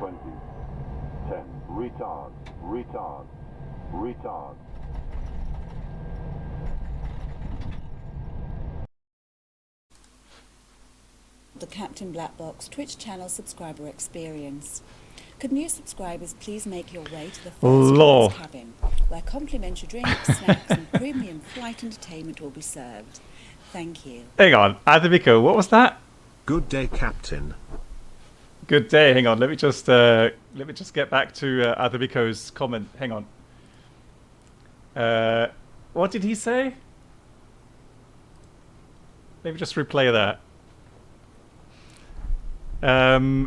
20. 10. Retard. Retard. Retard. The Captain Black Box Twitch channel subscriber experience. Could new subscribers please make your way to the first class cabin, where complimentary drinks, snacks and premium flight entertainment will be served. Thank you. Hang on, Adamiko, what was that? Good day, Captain. Good day. Hang on, let me just get back to Adamiko's comment. Hang on. What did he say? Let me just replay that.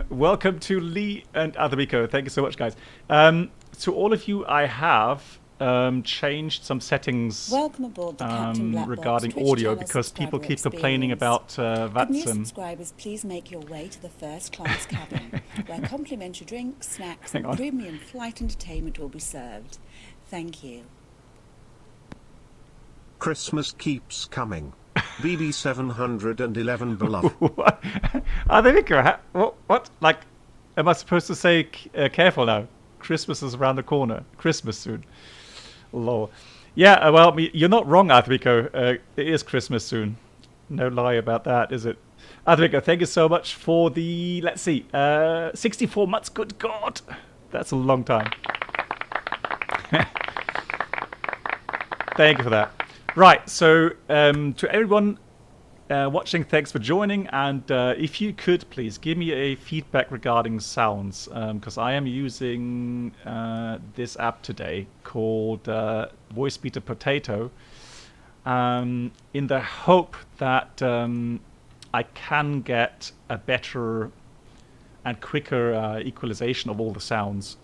Welcome to Lee and Adamiko. Thank you so much, guys. To all of you, I have changed some settings Welcome aboard the Captain Black regarding Box audio Twitch because channel people keep subscriber complaining about experience. Could new VATSIM. subscribers please make your way to the first class cabin, where complimentary drinks, snacks and premium flight entertainment will be served. Thank you. Christmas keeps coming. BB 711 beloved. What? Adamiko, what? Like, am I supposed to say careful now? Christmas is around the corner. Christmas soon. Lol. Yeah, well, you're not wrong, Adamiko. It is Christmas soon. No lie about that, is it? Adamiko, thank you so much for the, let's see, 64 months. Good God. That's a long time. Thank you for that. Right, so to everyone watching, thanks for joining. And if you could, please give me a feedback regarding sounds, because I am using this app today called Voice Beater Potato, in the hope that I can get a better and quicker equalization of all the sounds.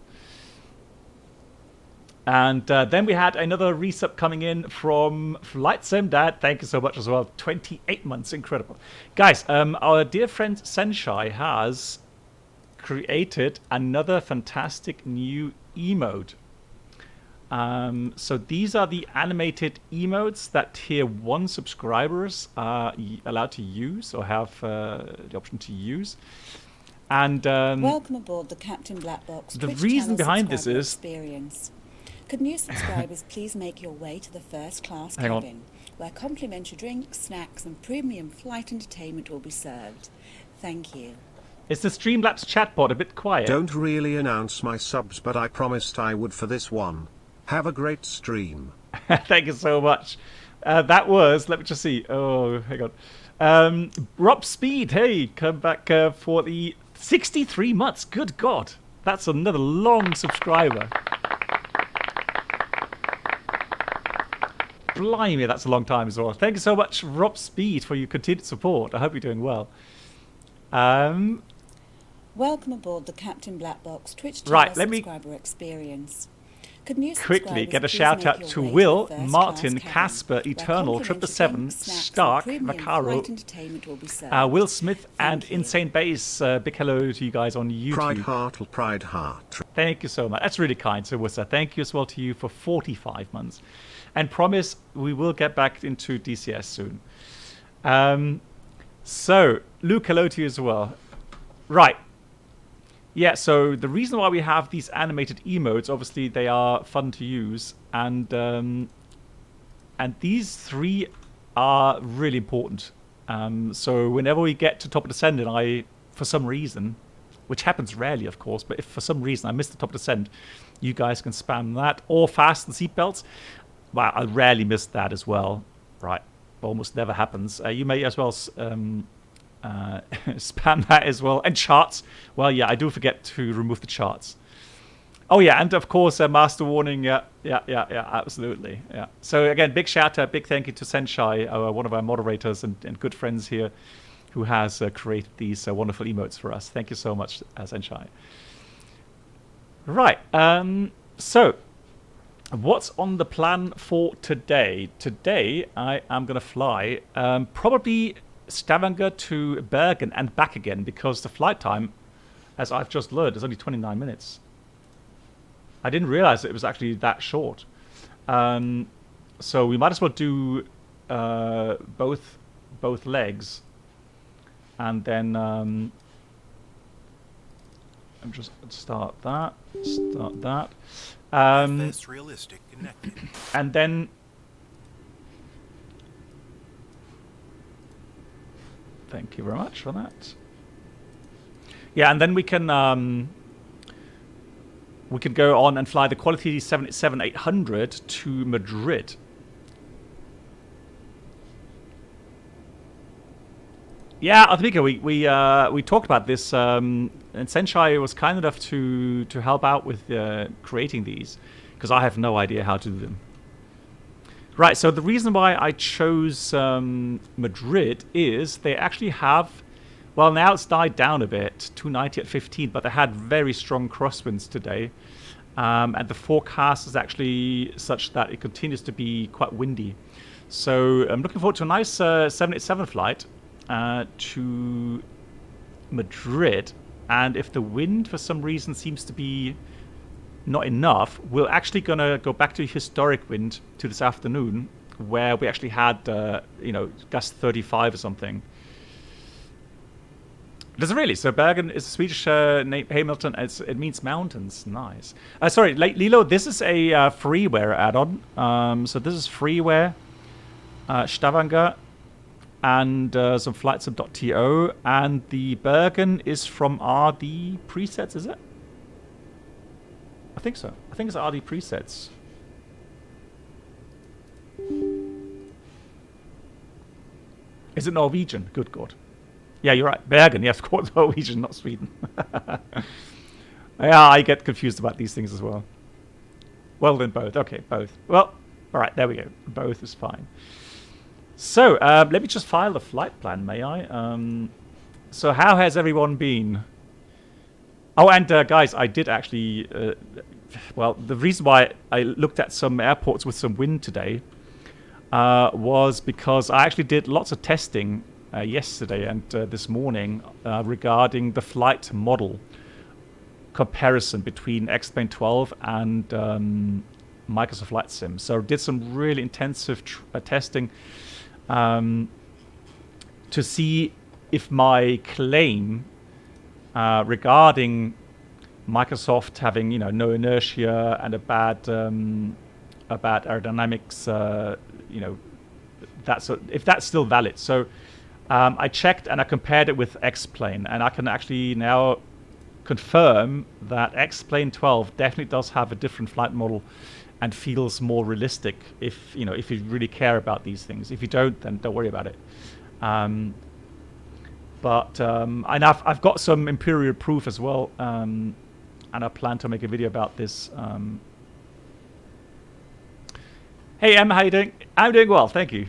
And then we had another resub coming in from FlightSim. Dad, thank you so much as well. 28 months, incredible. Guys, our dear friend Senshai has created another fantastic new emote. So these are the animated emotes that tier 1 subscribers are allowed to use or have the option to use. And Welcome aboard the Captain Black Box. The reason behind this is experience. Could new subscribers please make your way to the first class cabin, where complimentary drinks, snacks and premium flight entertainment will be served. Thank you. Is the Streamlabs chatbot a bit quiet? Don't really announce my subs, but I promised I would for this one. Have a great stream. Thank you so much. That was, let me just see. Oh, hang on. Rob Speed, hey, come back for the 63 months. Good God. That's another long subscriber. Blimey, that's a long time as well. Thank you so much, Rob Speed, for your continued support. I hope you're doing well. Welcome aboard the Captain Black Box Twitch channel subscriber experience. Could new quickly get a shout out to Will, Martin, Casper, Eternal, 777, Stark, Macaro, Will Smith, and Insane Bass. Big hello to you guys on YouTube. Pride Heart. Thank you so much. That's really kind. So, Wissa, thank you as well to you for 45 months. And promise we will get back into DCS soon. So, Luke, hello to you as well. Right. Yeah, so the reason why we have these animated emotes, obviously they are fun to use. And these three are really important. So whenever we get to top of descent and I, for some reason, which happens rarely, of course, but if for some reason I miss the top of descent, you guys can spam that or fasten seatbelts. Well, I rarely miss that as well, right? Almost never happens. You may as well spam that as well. And charts. Well, yeah, I do forget to remove the charts. Oh, yeah, and of course, master warning. Yeah, absolutely. Yeah. So again, big shout out, big thank you to Senshai, one of our moderators and good friends here, who has created these wonderful emotes for us. Thank you so much, Senshai. Right. So, what's on the plan for today? Today, I am going to fly probably Stavanger to Bergen and back again, because the flight time, as I've just learned, is only 29 minutes. I didn't realize it was actually that short. So we might as well do both legs, and then I'm just start that. Start that. FS realistic connected. And then thank you very much for that. Yeah, and then we can go on and fly the Quality 787-800 to Madrid. Yeah, I think we talked about this, and Senshai was kind enough to help out with creating these, because I have no idea how to do them. Right, so the reason why I chose Madrid is they actually have, well, now it's died down a bit, 290 at 15, but they had very strong crosswinds today, and the forecast is actually such that it continues to be quite windy. So I'm looking forward to a nice 787 flight to Madrid, and if the wind for some reason seems to be not enough, we're actually gonna go back to historic wind to this afternoon, where we actually had gust 35 or something. Does it really? So Bergen is a Swedish name. Hamilton, it means mountains. Nice. Sorry, Lilo, this is a freeware add-on. So this is freeware, Stavanger, and some flightsim.to, and the Bergen is from RD presets, is it? I think so. I think it's RD presets. Is it Norwegian? Good God. Yeah, you're right. Bergen, yes, of course, Norwegian, not Sweden. Yeah, I get confused about these things as well. Well, then both. Okay, both. Well, all right, there we go. Both is fine. So, let me just file the flight plan, may I? So how has everyone been? Oh, and guys, I did actually... well, the reason why I looked at some airports with some wind today was because I actually did lots of testing yesterday and this morning regarding the flight model comparison between X-Plane 12 and Microsoft Flight Sim. So did some really intensive testing to see if my claim regarding Microsoft having no inertia and a bad aerodynamics, if that's still valid. So I checked and I compared it with X-Plane, and I can actually now confirm that X-Plane 12 definitely does have a different flight model and feels more realistic if you really care about these things. If you don't, then don't worry about it. And I've got some empirical proof as well, and I plan to make a video about this. Hey Em, how you doing? I'm doing well, thank you.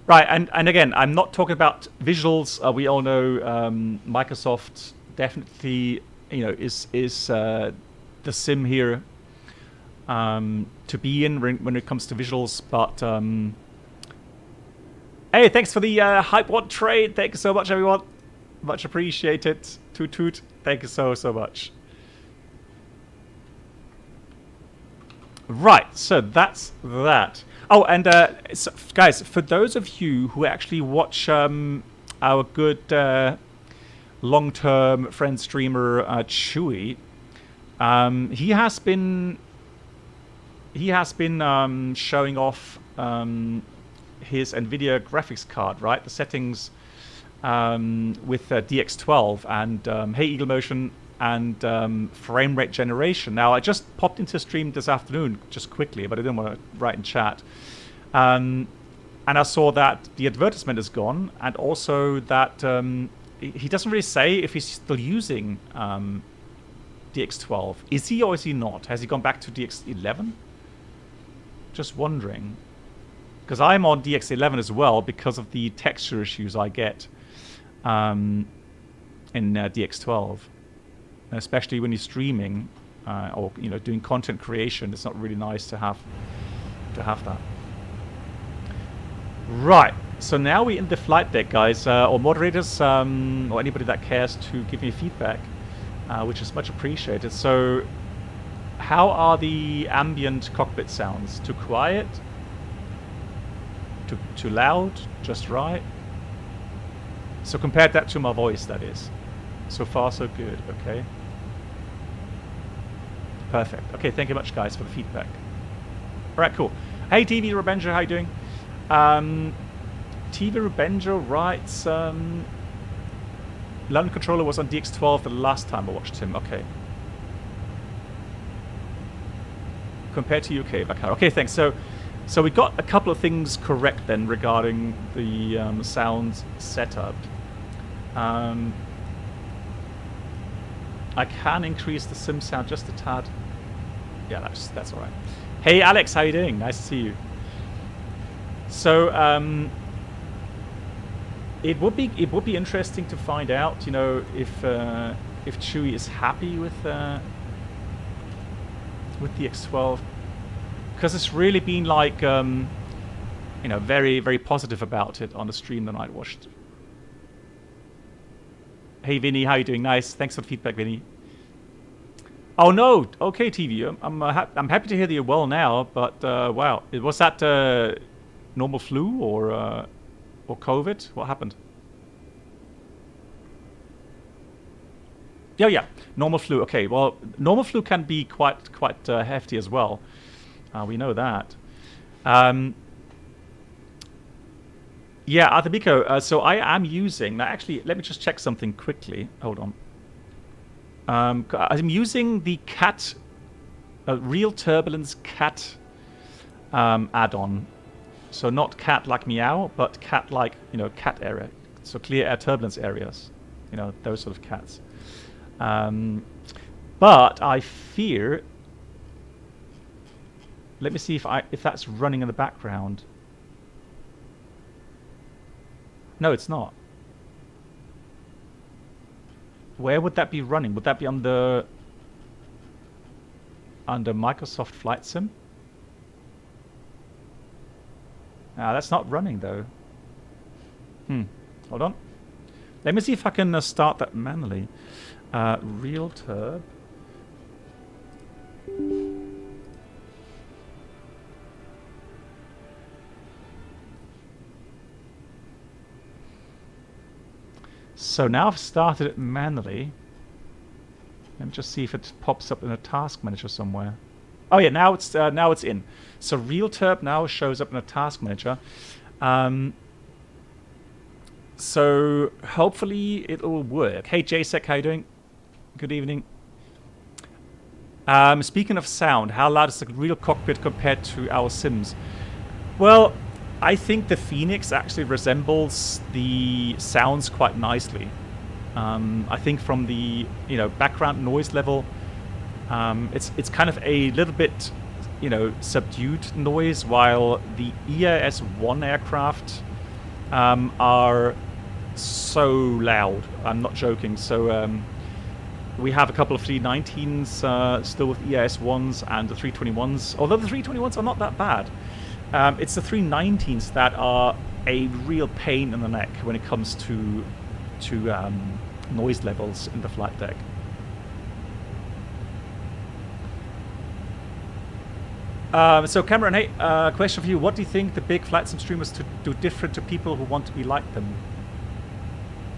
Right, and again, I'm not talking about visuals. We all know Microsoft definitely, is the sim here to be in when it comes to visuals. But hey, thanks for the Hype One trade. Thank you so much, everyone. Much appreciated. Toot toot. Thank you so much. Right, so that's that. Oh, and so, guys, for those of you who actually watch our good long-term friend streamer Chewy, he has been showing off his NVIDIA graphics card, right? The settings with DX12 and Hey Eagle Motion and frame rate generation. Now, I just popped into stream this afternoon just quickly, but I didn't want to write in chat. And I saw that the advertisement is gone, and also that he doesn't really say if he's still using DX12. Is he or is he not? Has he gone back to DX11? Just wondering. Because I'm on DX11 as well because of the texture issues I get in DX12. Especially when you're streaming or doing content creation, it's not really nice to have that. Right, so now we're in the flight deck, guys, or moderators, or anybody that cares to give me feedback, which is much appreciated. So how are the ambient cockpit sounds? Too quiet? Too loud? Just right? So compare that to my voice, that is. So far so good, okay. Perfect. Okay, thank you much, guys, for the feedback. All right, cool. Hey, TV Rebenger, how you doing? TV Rebenger writes, London Controller was on DX12 the last time I watched him. Okay. Compared to UK, Vakar. Okay, thanks. So we got a couple of things correct then regarding the sound setup. I can increase the sim sound just a tad. Yeah, that's all right. Hey, Alex, how you doing? Nice to see you. So it would be interesting to find out, you know, if Chewie is happy with the X12, because it's really been like you know, very, very positive about it on the stream that I watched. Hey Vinny, how you doing? Nice, thanks for the feedback, Vinny. Oh no, okay TV, I'm happy to hear that you're well now, but wow, was that normal flu or COVID? What happened? Yeah, normal flu. Okay, well, normal flu can be quite hefty as well. We know that. Yeah, Arthur, so I am using... Now, actually, let me just check something quickly. Hold on. I'm using the cat... Real Turbulence cat add-on. So not cat like meow, but cat like, you know, cat area. So clear air turbulence areas. You know, those sort of cats. But I fear... Let me see if that's running in the background. No, it's not. Where would that be running? Would that be under Microsoft Flight Sim? That's not running though. Hold on. Let me see if I can start that manually. Real Turb. So now I've started it manually. Let me just see if it pops up in a task manager somewhere. Oh yeah, now it's in. So RealTurb now shows up in a task manager. So hopefully it will work. Hey JSEC, how you doing? Good evening. Speaking of sound, how loud is the real cockpit compared to our sims? Well, I think the FENIX actually resembles the sounds quite nicely. I think from the background noise level, it's kind of a little bit subdued noise, while the EAS-1 aircraft are so loud. I'm not joking. So we have a couple of 319s still with EAS-1s and the 321s, although the 321s are not that bad. It's the 319s that are a real pain in the neck when it comes to noise levels in the flight deck. So Cameron, hey, question for you. What do you think the big flight sim streamers do different to people who want to be like them?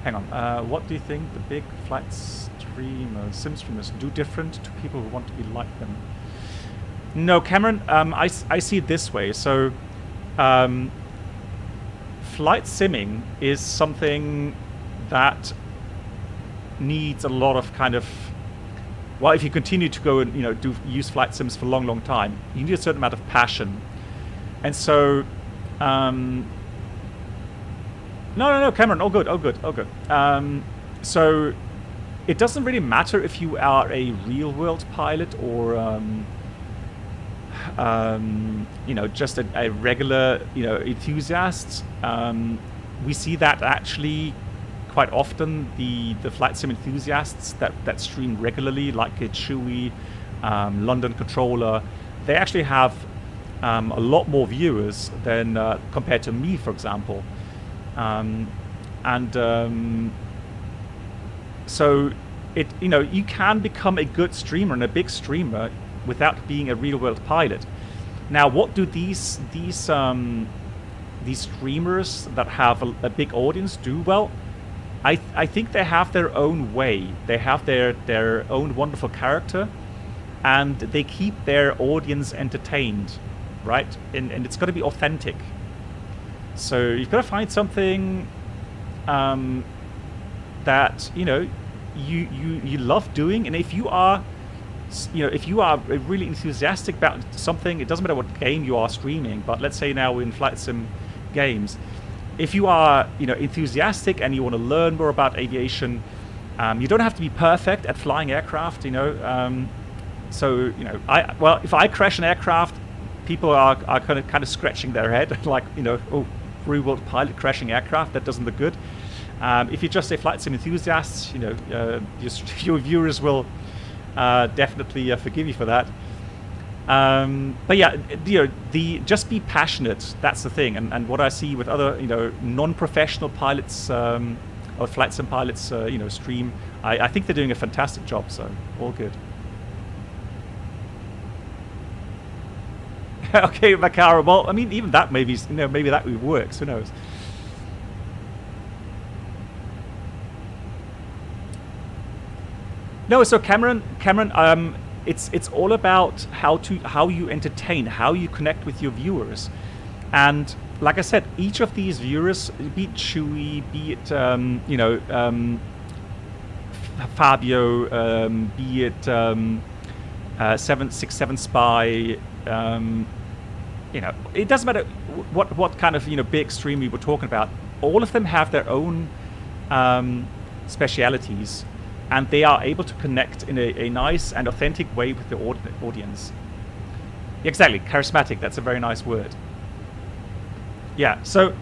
Hang on. What do you think the big flight sim streamers do different to people who want to be like them? No, Cameron, I see it this way. So flight simming is something that needs a lot of kind of, well, if you continue to go and use flight sims for a long time, you need a certain amount of passion. And so no, Cameron, all good. So it doesn't really matter if you are a real world pilot or just a regular enthusiast. We see that actually quite often the flight sim enthusiasts that stream regularly, like a Chewie, London Controller, they actually have a lot more viewers than compared to me, for example. So you can become a good streamer and a big streamer without being a real-world pilot. Now, what do these streamers that have a big audience do? Well, I think they have their own way. They have their own wonderful character, and they keep their audience entertained, right? And it's got to be authentic. So you've got to find something that you love doing, and if you are really enthusiastic about something, it doesn't matter what game you are streaming. But let's say now in flight sim games, if you are enthusiastic and you want to learn more about aviation, you don't have to be perfect at flying aircraft. So if I crash an aircraft, people are kind of scratching their head like oh, real-world pilot crashing aircraft, that doesn't look good. If you're just a flight sim enthusiast, your viewers will definitely forgive you for that. But yeah, just be passionate. That's the thing. And what I see with other non-professional pilots or flight sim pilots, stream, I think they're doing a fantastic job. So all good. Okay, Makara. Well, I mean, even that maybe that works. Who knows? No, so Cameron, it's all about how you entertain, how you connect with your viewers, and like I said, each of these viewers, be it Chewy, be it Fabio, be it 767 Spy, it doesn't matter what kind of big stream we were talking about. All of them have their own specialities, and they are able to connect in a nice and authentic way with the audience. Exactly, charismatic. That's a very nice word. Yeah, so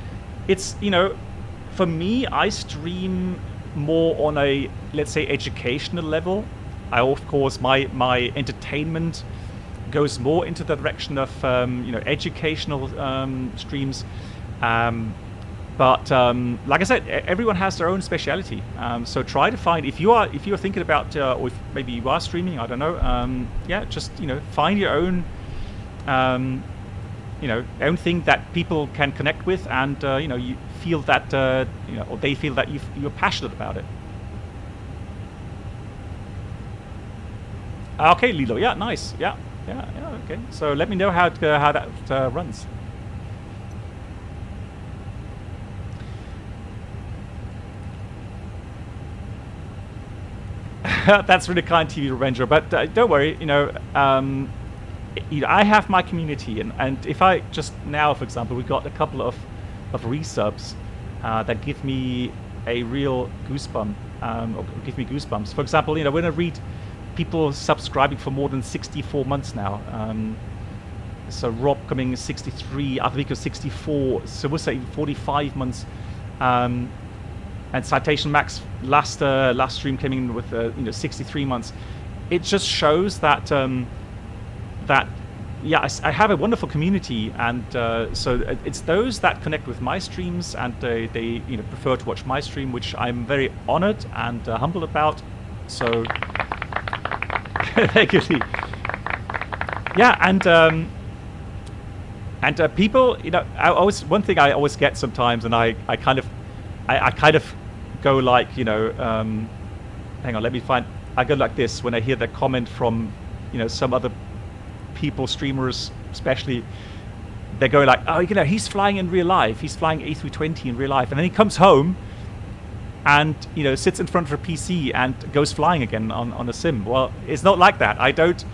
it's for me, I stream more on a, let's say, educational level. Of course, my entertainment goes more into the direction of educational streams, but like I said, everyone has their own speciality. So try to find, if you're thinking about or if maybe you are streaming, I don't know, just find your own own thing that people can connect with, and you feel that or they feel that you're passionate about it. Okay, Lilo. Yeah, nice. Yeah. Okay. So let me know how that runs. That's really kind, TV Revenger. But don't worry. I have my community, and if I just now, for example, we got a couple of resubs that give me a real goosebump, or give me goosebumps. For example, when I read people subscribing for more than 64 months now. So Rob coming 63, Aviko 64, so we'll say 45 months. And Citation Max last stream came in with 63 months. It just shows that I have a wonderful community, and so it's those that connect with my streams, and they prefer to watch my stream, which I'm very honored and humbled about. So thank you, Lee. Yeah, and people, one thing I always get sometimes, and I kind of go like, hang on, let me find. I go like this when I hear that comment from, some other people, streamers especially. They're going like, oh, he's flying in real life. He's flying A320 in real life, and then he comes home and sits in front of a PC and goes flying again on a sim. Well, it's not like that. I don't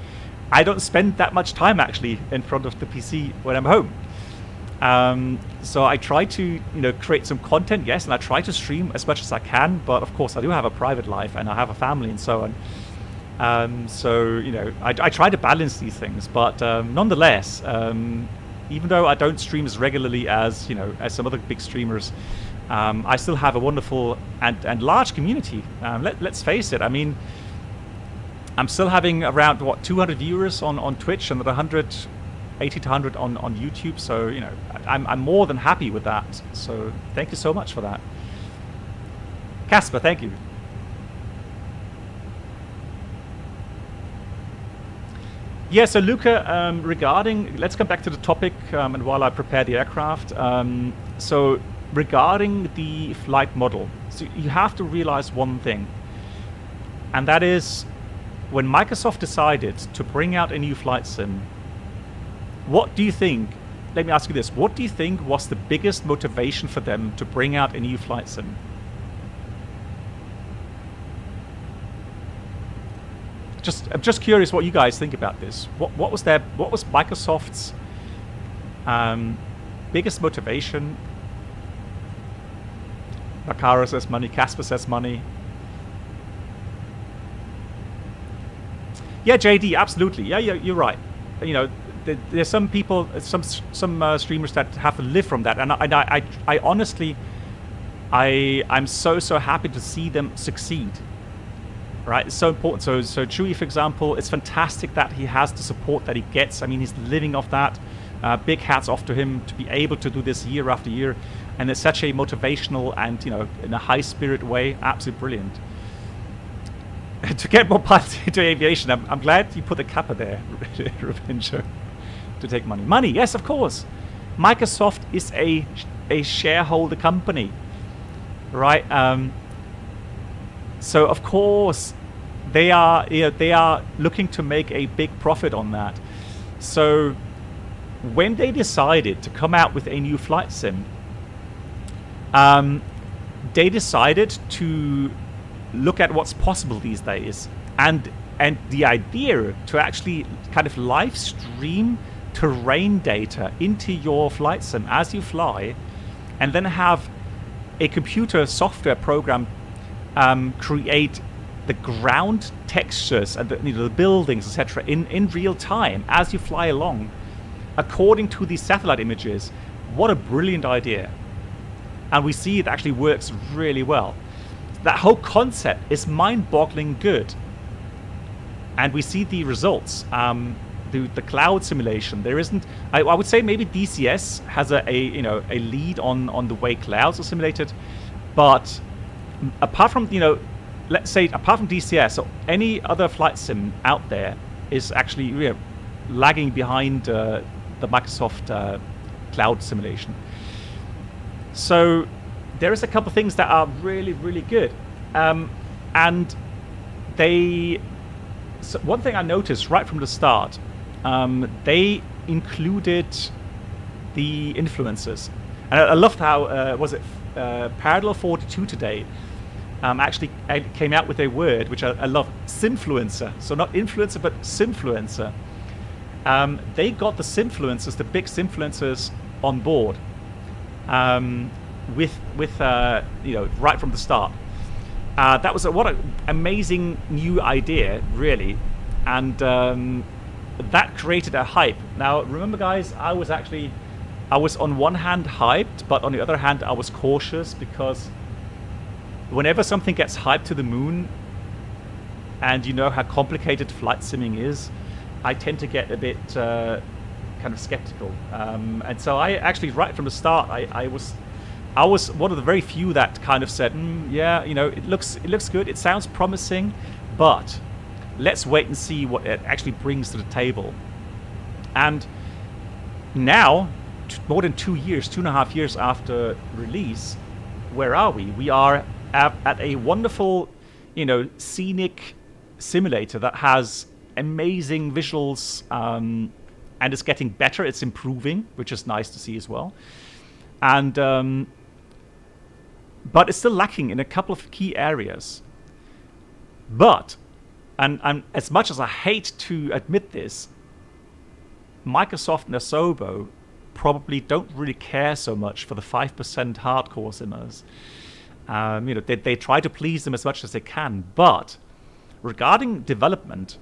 spend that much time actually in front of the PC when I'm home. So I try to create some content, yes, and I try to stream as much as I can. But of course, I do have a private life and I have a family and so on. So I try to balance these things. But nonetheless, even though I don't stream as regularly as as some other big streamers, I still have a wonderful and large community. Let's face it. I mean, I'm still having around 200 viewers on Twitch and 80 to 100 on YouTube. So I'm more than happy with that. So thank you so much for that, Casper. Thank you. Yeah. So Luca, regarding, let's come back to the topic, and while I prepare the aircraft. So regarding the flight model, so you have to realize one thing, and that is, when Microsoft decided to bring out a new flight sim, what do you think? Let me ask you this: what do you think was the biggest motivation for them to bring out a new flight sim? I'm just curious what you guys think about this. What was Microsoft's biggest motivation? Bakara says money. Casper says money. Yeah, JD, absolutely. Yeah, you're right. You know, there's some people, some streamers that have to live from that, and I honestly, I'm so happy to see them succeed. Right, it's so important. So Chewy, for example, it's fantastic that he has the support that he gets. I mean, he's living off that. Big hats off to him to be able to do this year after year, and it's such a motivational and, you know, in a high spirit way, absolutely brilliant. To get more pilots into aviation, I'm glad you put the kappa there, Revenger, to take money. Money, yes, of course. Microsoft is a shareholder company, right? So of course they are looking to make a big profit on that. So when they decided to come out with a new flight sim, they decided to look at what's possible these days, and the idea to actually kind of live stream terrain data into your flight sim as you fly, and then have a computer software program create the ground textures and the buildings, etc., in real time as you fly along, according to these satellite images. What a brilliant idea! And we see it actually works really well. That whole concept is mind-boggling good, and we see the results. The cloud simulation. There isn't. I would say maybe DCS has a lead on the way clouds are simulated, but apart from, let's say apart from DCS, or any other flight sim out there is actually lagging behind the Microsoft cloud simulation. So there is a couple of things that are really, really good, and one thing I noticed right from the start, they included the influencers, and I loved how Parallel 42 today actually came out with a word which I love, simfluencer. So not influencer, but simfluencer. They got the simfluencers, the big simfluencers, on board with right from the start. That was what an amazing new idea, really, and that created a hype. Now, remember, guys, I was on one hand hyped, but on the other hand, I was cautious, because whenever something gets hyped to the moon, and you know how complicated flight simming is, I tend to get a bit kind of skeptical. And so I actually, right from the start, I was one of the very few that kind of said, yeah, it looks good, it sounds promising, but let's wait and see what it actually brings to the table. And now, more than 2.5 years after release, where are we? We are at a wonderful, scenic simulator that has amazing visuals, and it's getting better. It's improving, which is nice to see as well. And but it's still lacking in a couple of key areas. But, and as much as I hate to admit this, Microsoft and Asobo probably don't really care so much for the 5% hardcore simmers. They try to please them as much as they can. But regarding development,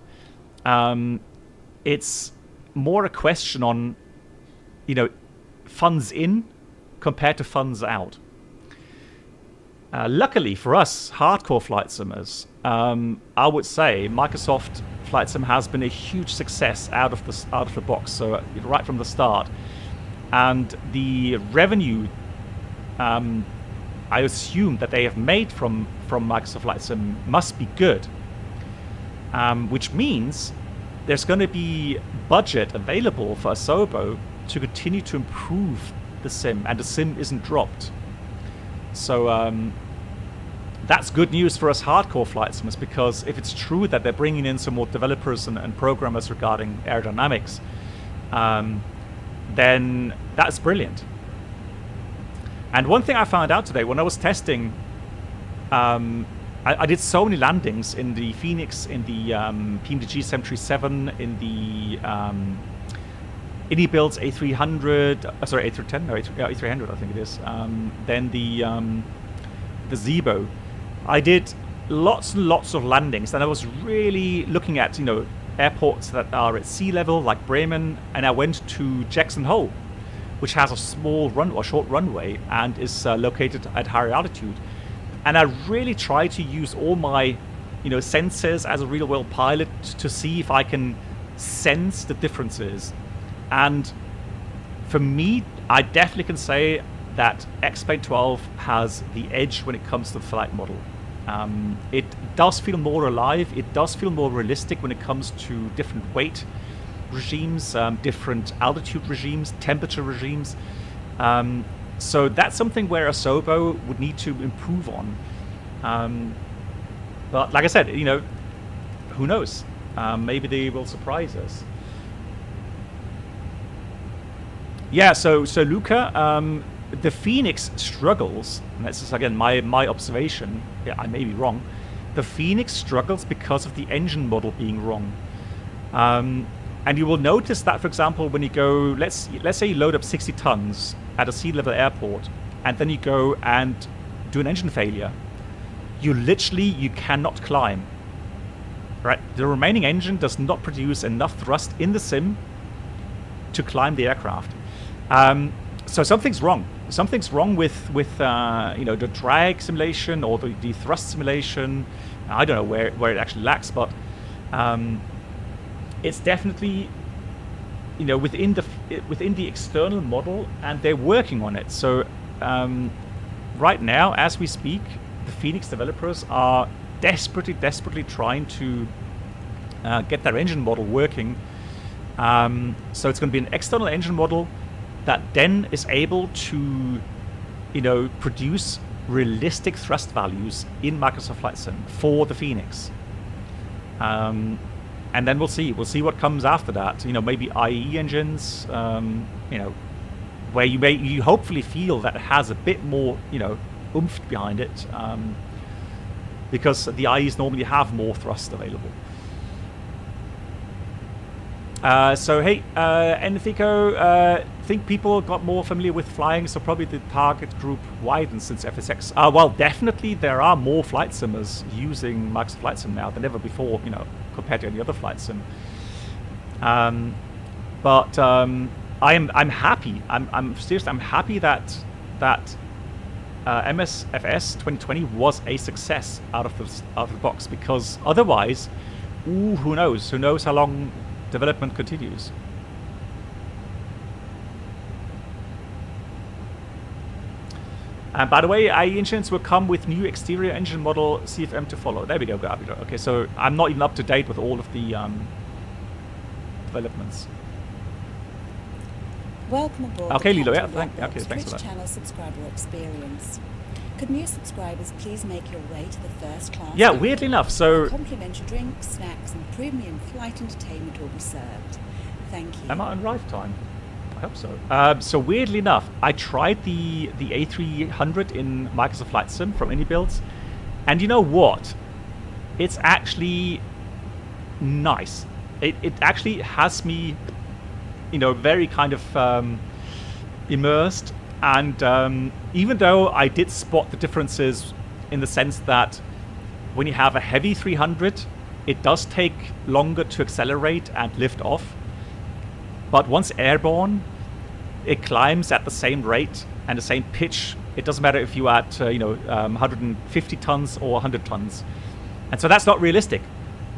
it's more a question on, funds in compared to funds out. Luckily for us, hardcore flight simmers, I would say Microsoft Flight Sim has been a huge success out of the box. So right from the start, and the revenue, I assume that they have made from Microsoft Flight Sim must be good, which means there's going to be budget available for Asobo to continue to improve the sim, and the sim isn't dropped. So that's good news for us hardcore flight simmers, because if it's true that they're bringing in some more developers and programmers regarding aerodynamics, then that's brilliant. And one thing I found out today when I was testing, I did so many landings in the FENIX, in the PMDG 737, in the Builds A300, sorry, A310, no, A300 I think it is. Then the Zebo. I did lots and lots of landings, and I was really looking at, you know, airports that are at sea level, like Bremen, and I went to Jackson Hole, which has a small short runway and is located at higher altitude. And I really try to use all my, you know, senses as a real-world pilot to see if I can sense the differences. And for me, I definitely can say that X-Plane 12 has the edge when it comes to the flight model. It does feel more alive. It does feel more realistic when it comes to different weight regimes, different altitude regimes, temperature regimes. So that's something where Asobo would need to improve on. But like I said, you know, who knows? Maybe they will surprise us. Yeah, so Luca, the FENIX struggles, and this is again my observation, yeah, I may be wrong, the FENIX struggles because of the engine model being wrong. And you will notice that, for example, when you go, let's say you load up 60 tons at a sea level airport, and then you go and do an engine failure, you cannot climb. Right? The remaining engine does not produce enough thrust in the sim to climb the aircraft. So something's wrong. Something's wrong with you know, the drag simulation or the thrust simulation. I don't know where it actually lacks, but it's definitely, you know, within the external model, and they're working on it. So right now, as we speak, the FENIX developers are desperately trying to get their engine model working. So it's going to be an external engine model that then is able to, you know, produce realistic thrust values in Microsoft Flight Sim for the FENIX. And then we'll see what comes after that. You know, maybe IE engines, you know, where you hopefully feel that it has a bit more, you know, oomph behind it, because the IEs normally have more thrust available. So hey, Enfico, think people got more familiar with flying, so probably the target group widened since FSX. Well, definitely there are more flight simmers using Microsoft Flight Sim now than ever before, you know, compared to any other flight sim. But I'm happy. I'm seriously, I'm happy that MSFS 2020 was a success out of the box, because otherwise, who knows? Who knows how long development continues? And by the way, IE engines will come with new exterior engine model CFM to follow. There we go, Gabito. Okay, so I'm not even up to date with all of the developments. Welcome aboard. Okay, Lilo, yeah, Captain thanks for Twitch that. channel subscriber experience. Could new subscribers please make your way to the first class? Yeah, weirdly enough, so Complimentary drinks, snacks, and premium flight entertainment will be served. Thank you. am I on arrive time? I hope so. So weirdly enough, I tried the A300 in Microsoft Flight Sim from AnyBuilds, and you know what? It's actually nice. It actually has me, you know, very kind of immersed. And even though I did spot the differences in the sense that when you have a heavy 300, it does take longer to accelerate and lift off. But once airborne, it climbs at the same rate and the same pitch. It doesn't matter if you're at 150 tons or 100 tons. And so that's not realistic.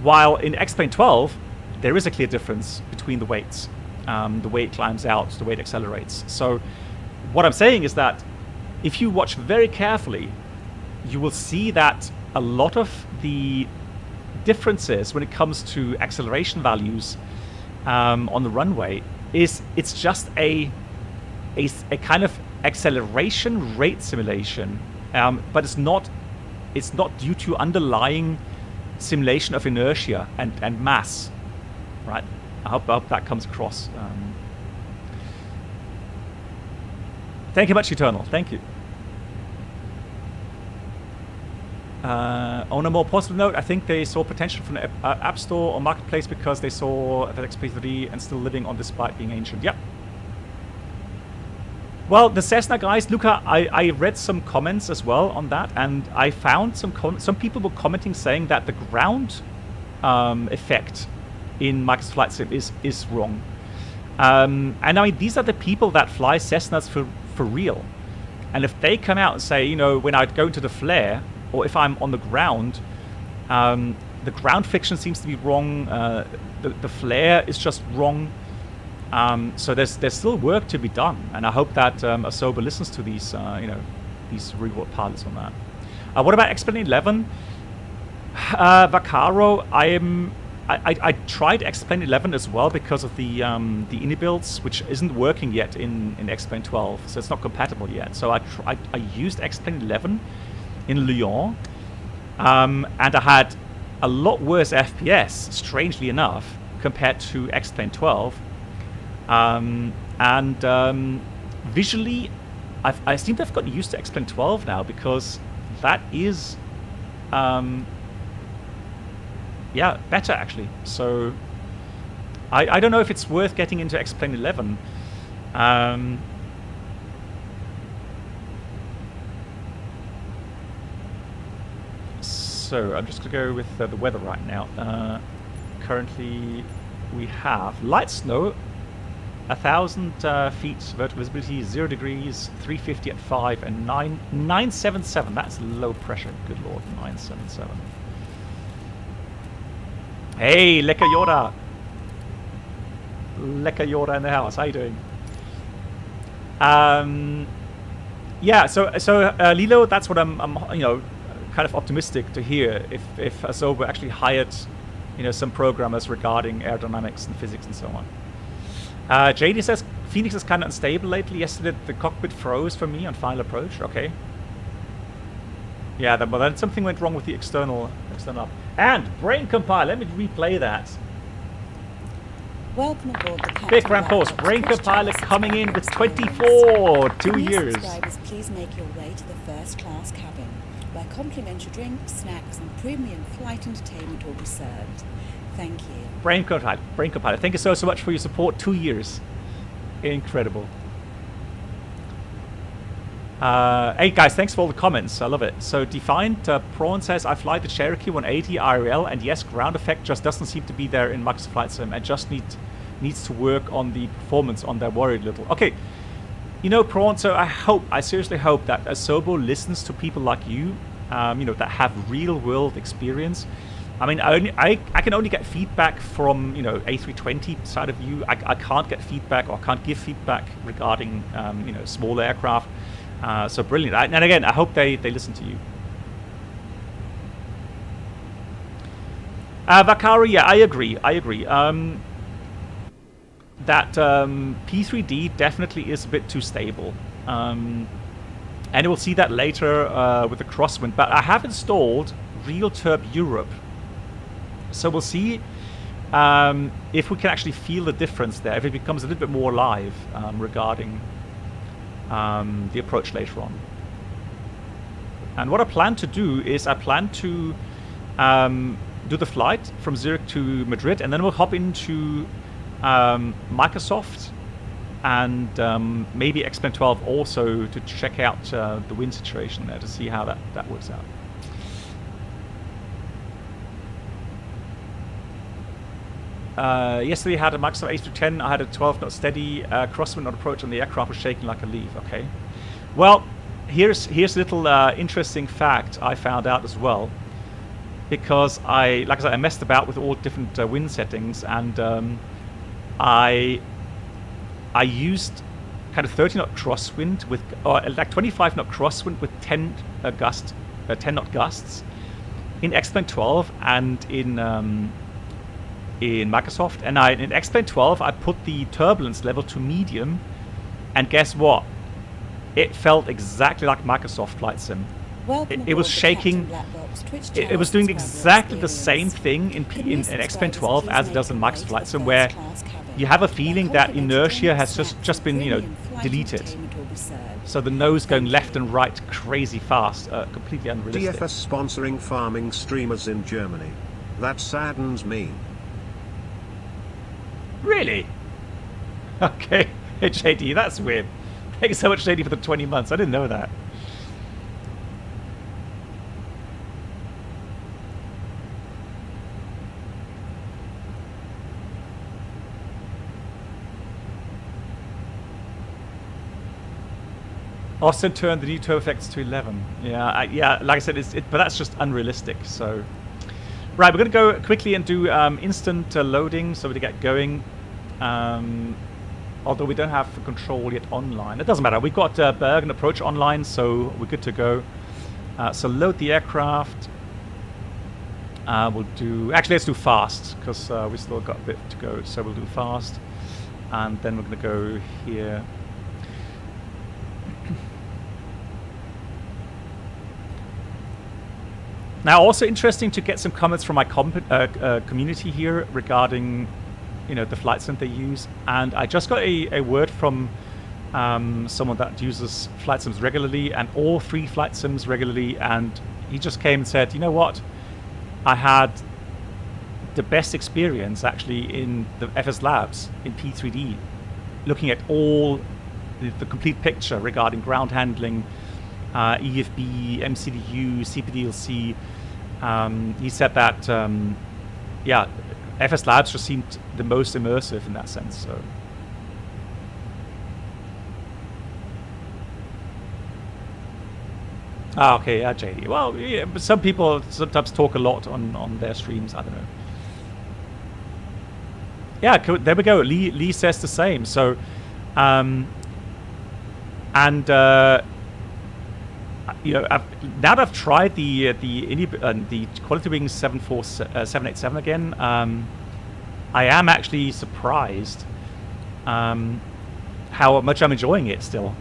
While in X-Plane 12, there is a clear difference between the weights. The way it climbs out, the way it accelerates. So what I'm saying is that if you watch very carefully, you will see that a lot of the differences when it comes to acceleration values on the runway it's just a kind of acceleration rate simulation, but it's not it's not due to underlying simulation of inertia and mass, right? I hope that comes across. Thank you much, Eternal. Thank you. On a more positive note, I think they saw potential from the App Store or Marketplace because they saw FedEx P3 and still living on despite being ancient. Yep. Well, the Cessna guys, Luca, I read some comments as well on that, and I found some people were commenting saying that the ground effect in Microsoft Flight Sim is wrong. And I mean, these are the people that fly Cessnas for real. And if they come out and say, you know, when I go into the flare, or if I'm on the ground friction seems to be wrong, the flare is just wrong. So there's still work to be done, and I hope that Asoba listens to these these reward pilots on that. What about X-Plane 11? Vaccaro, I tried X-Plane 11 as well because of the ini builds, which isn't working yet in X-Plane 12, so it's not compatible yet. So I used X-Plane 11 in Lyon, and I had a lot worse FPS, strangely enough, compared to X-Plane 12. Visually, I seem to have gotten used to X-Plane 12 now, because that is better actually. So I don't know if it's worth getting into X-Plane 11. So I'm just going to go with the weather right now. Currently we have light snow, 1,000 feet vertical visibility, 0 degrees, 350 at 5, and 977. That's low pressure. Good lord, 977. Hey, Lekker Yoda. Lekker Yoda in the house. How you doing? Yeah. So Lilo, that's what I'm kind of optimistic to hear if Asoba actually hired some programmers regarding aerodynamics and physics and so on. JD says FENIX is kind of unstable lately. Yesterday the cockpit froze for me on final approach. Okay. Yeah, but then something went wrong with the external up. And Brain Compile, let me replay that. Welcome aboard the Captain Big Rampos, Brain Compiler coming in with 24, 2 years. Subscribers, please make your way to the first class cabin, where complimentary drinks, snacks and premium flight entertainment will be served. Thank you. Brain Compiler, thank you so much for your support. 2 years. Incredible. Hey guys, thanks for all the comments. I love it. So Defined Prawn says, I fly the Cherokee 180 IRL, and yes, ground effect just doesn't seem to be there in Microsoft Flight Sim, and just needs to work on the performance on their worried little. Okay, Prawn, so I seriously hope that Asobo listens to people like you, that have real world experience. I mean, I can only get feedback from, A320 side of you. I can't get feedback, or can't give feedback regarding, small aircraft. So brilliant. And again, I hope they listen to you. Vakari, yeah, I agree. That P3D definitely is a bit too stable. And we'll see that later with the crosswind. But I have installed RealTurb Europe. So we'll see if we can actually feel the difference there, if it becomes a little bit more live regarding the approach later on. And what I plan to do is I plan to do the flight from Zurich to Madrid, and then we'll hop into Microsoft and maybe X-Plane 12 also to check out the wind situation there to see how that works out. Yesterday I had a Microsoft A310. I had a 12-knot steady crosswind on approach, and the aircraft was shaking like a leaf. Okay. Well, here's a little interesting fact I found out as well, because like I said, I messed about with all different wind settings, and I used kind of 30-knot crosswind with, or like 25-knot crosswind with 10-knot gusts in X-Plane 12 and in Microsoft. And in X-Plane 12 I put the turbulence level to medium, and guess what? It felt exactly like Microsoft Flight Sim. it was shaking. It was doing exactly the same thing in X-Plane 12 as it does in Microsoft Flight Sim, where you have a feeling that inertia has just been, deleted. So the nose going left and right crazy fast, completely unrealistic. DFS sponsoring farming streamers in Germany. That saddens me. Really? Okay, JD, that's weird. Thank you so much, JD, for the 20 months. I didn't know that. Austin turned the new turbo effects to 11. Yeah, yeah. Like I said, but that's just unrealistic. So, right, we're going to go quickly and do instant loading, so we get going. Although we don't have control yet online, it doesn't matter. We've got Bergen approach online, so we're good to go. So load the aircraft. We'll do. Actually, let's do fast because we still got a bit to go. So we'll do fast, and then we're going to go here. Now, also interesting to get some comments from my community here regarding, the flight sim they use. And I just got a word from someone that uses flight sims regularly, and all 3 flight sims regularly. And he just came and said, you know what? I had the best experience actually in the FS Labs in P3D, looking at all the complete picture regarding ground handling, EFB, MCDU, CPDLC. He said that, FS Labs just seemed the most immersive in that sense. So, okay, yeah, JD. Well, yeah, but some people sometimes talk a lot on their streams. I don't know. Yeah, cool. There we go. Lee says the same. So, now that I've tried the Quality Wing 787 again, I am actually surprised how much I'm enjoying it still.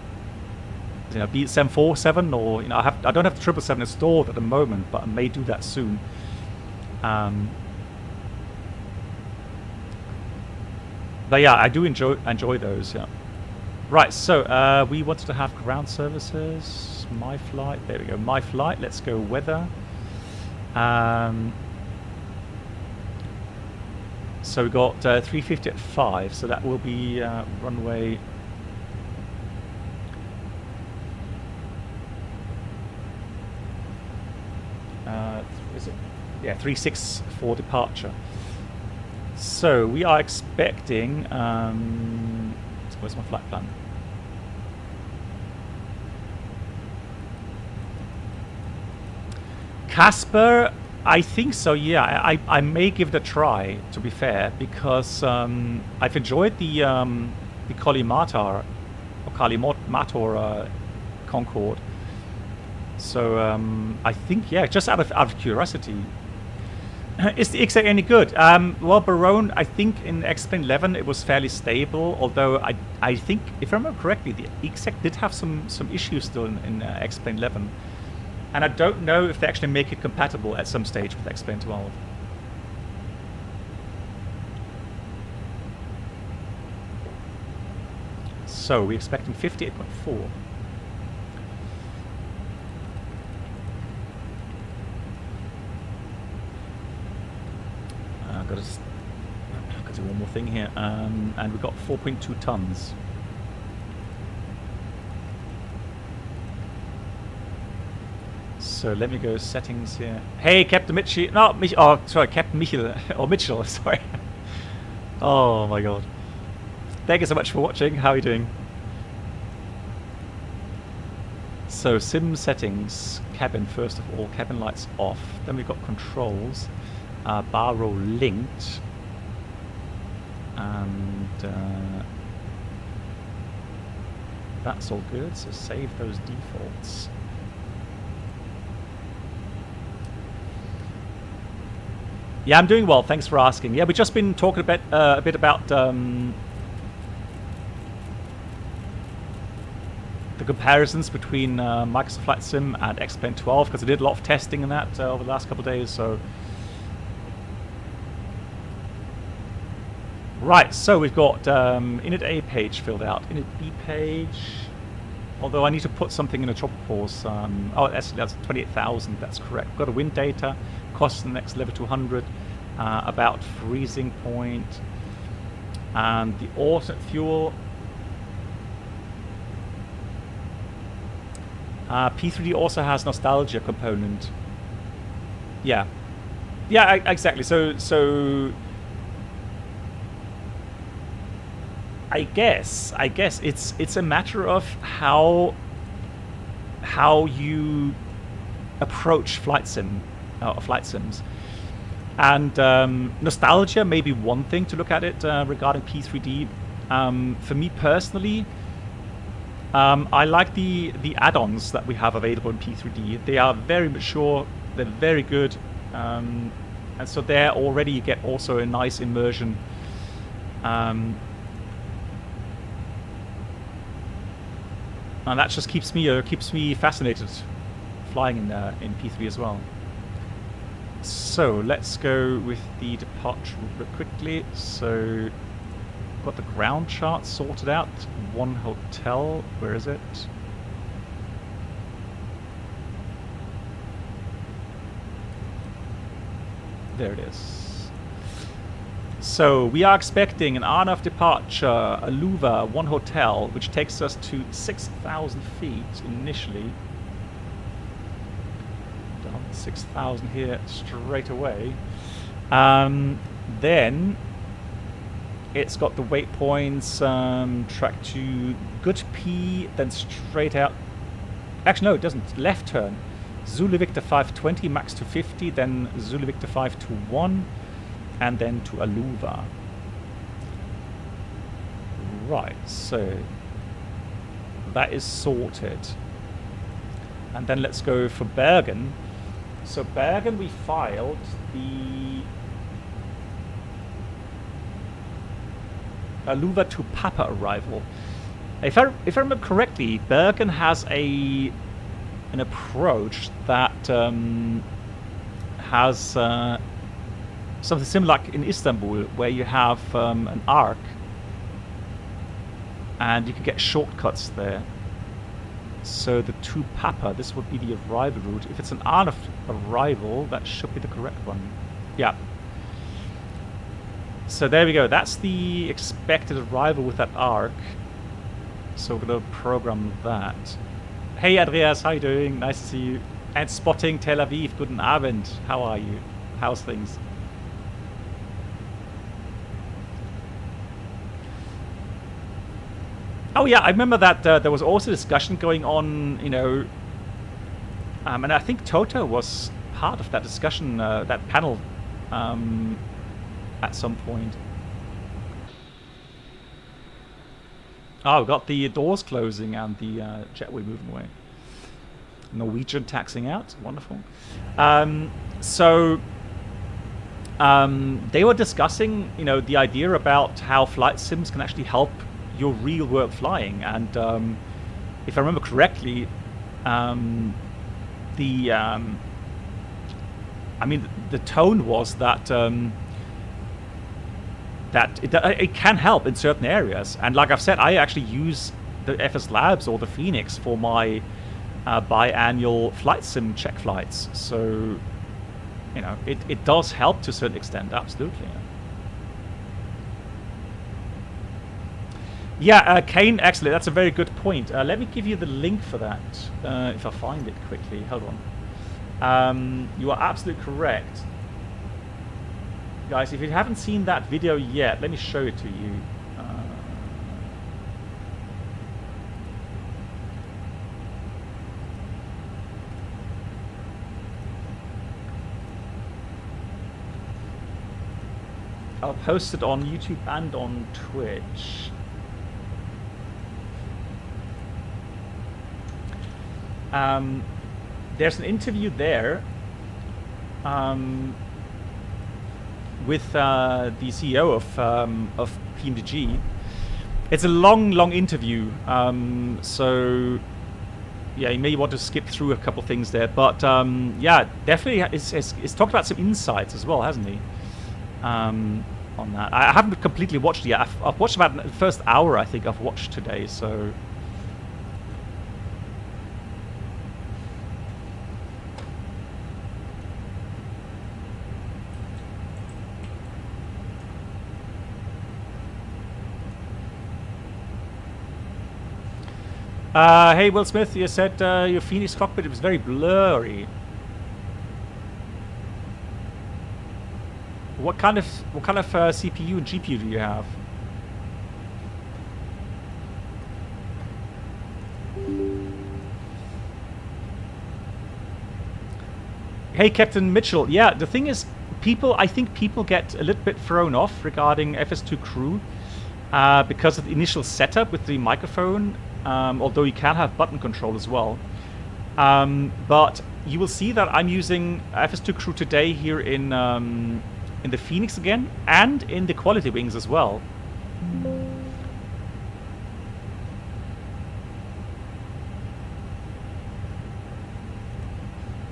Be it 747 or I don't have the 777 installed at the moment, but I may do that soon. But yeah, I do enjoy those. Yeah. Right. So we wanted to have ground services. My flight. There we go. My flight. Let's go weather. So we got 350 at 5. So that will be runway. Is it? Yeah, 36 for departure. So we are expecting. Where's my flight plan? Casper, I think so. Yeah, I may give it a try. To be fair, because I've enjoyed the Kalimatar or Kalimator Concorde. So I think just out of curiosity, is the XA any good? Well, Barone, I think in X-Plane 11 it was fairly stable. Although I think, if I remember correctly, the XA did have some issues still in X-Plane 11. And I don't know if they actually make it compatible at some stage with X-Plane 12. So we're expecting 58.4. Got to do one more thing here, and we've got 4.2 tons. So let me go settings here. Hey, Captain Mitchell. No, sorry, Captain Michel. Or Mitchell, sorry. Oh my god. Thank you so much for watching. How are you doing? So, sim settings. Cabin, first of all. Cabin lights off. Then we've got controls. Bar roll linked. And that's all good. So save those defaults. Yeah, I'm doing well. Thanks for asking. Yeah, we've just been talking a bit about the comparisons between Microsoft Flight Sim and X-Plane 12, because I did a lot of testing in that over the last couple of days. So, right, so we've got init A page filled out, init B page. Although I need to put something in a tropopause. Oh, that's 28,000. That's correct. We've got a wind data, cost in the next level 200, about freezing point, and the alternate fuel. P3D also has nostalgia component. Yeah, exactly. So I guess it's a matter of how you approach flight sims, and nostalgia may be one thing to look at it regarding P3D. For me personally, I like the add-ons that we have available in P3D. They are very mature, they're very good, and so there already you get also a nice immersion. And that just keeps me fascinated flying in P3 as well. So let's go with the departure route quickly. So got the ground chart sorted out. One hotel, where is it? There it is. So we are expecting an hour of departure, Aluva, one hotel, which takes us to 6,000 feet initially. Down 6,000 here straight away. Then it's got the waypoints, track to Good P, then straight out. Actually, no, it doesn't. Left turn. Zulu Victor 520, max to 50, then Zulu Victor 521. And then to Aluva. Right, so that is sorted. And then let's go for Bergen. So Bergen, we filed the Aluva to Papa arrival. If I remember correctly, Bergen has an approach that has something similar like in Istanbul, where you have an arc and you can get shortcuts there. So the to Papa, this would be the arrival route. If it's an hour of arrival, that should be the correct one. Yeah. So there we go. That's the expected arrival with that arc. So we're going to program that. Hey Andreas, how you doing? Nice to see you. And spotting Tel Aviv, guten Abend. How are you? How's things? Oh yeah, I remember that there was also discussion going on, you know, and I think Toto was part of that discussion, that panel, at some point. Oh, we got the doors closing and the jetway moving away. Norwegian taxing out, wonderful. They were discussing, you know, the idea about how flight sims can actually help your real world flying, and if I remember correctly, I mean, the tone was that it can help in certain areas, and like I've said, I actually use the FS Labs or the FENIX for my biannual flight sim check flights, so you know it does help to a certain extent, absolutely. Yeah, Kane, excellent. That's a very good point. Let me give you the link for that, if I find it quickly. Hold on. You are absolutely correct. Guys, if you haven't seen that video yet, let me show it to you. I'll post it on YouTube and on Twitch. There's an interview there with the CEO of PMDG, It's a long interview. So yeah, you may want to skip through a couple things there, but yeah, definitely it's talked about some insights as well, hasn't he? On that, I haven't completely watched it yet. I've watched about the first hour, I think I've watched today. So hey, Will Smith, you said your Phoenix cockpit was very blurry. What kind of CPU and GPU do you have? Hey, Captain Mitchell. Yeah, the thing is, I think people get a little bit thrown off regarding FS2 Crew because of the initial setup with the microphone. Although you can have button control as well. But you will see that I'm using FS2 Crew today here in the Phoenix again, and in the Quality Wings as well.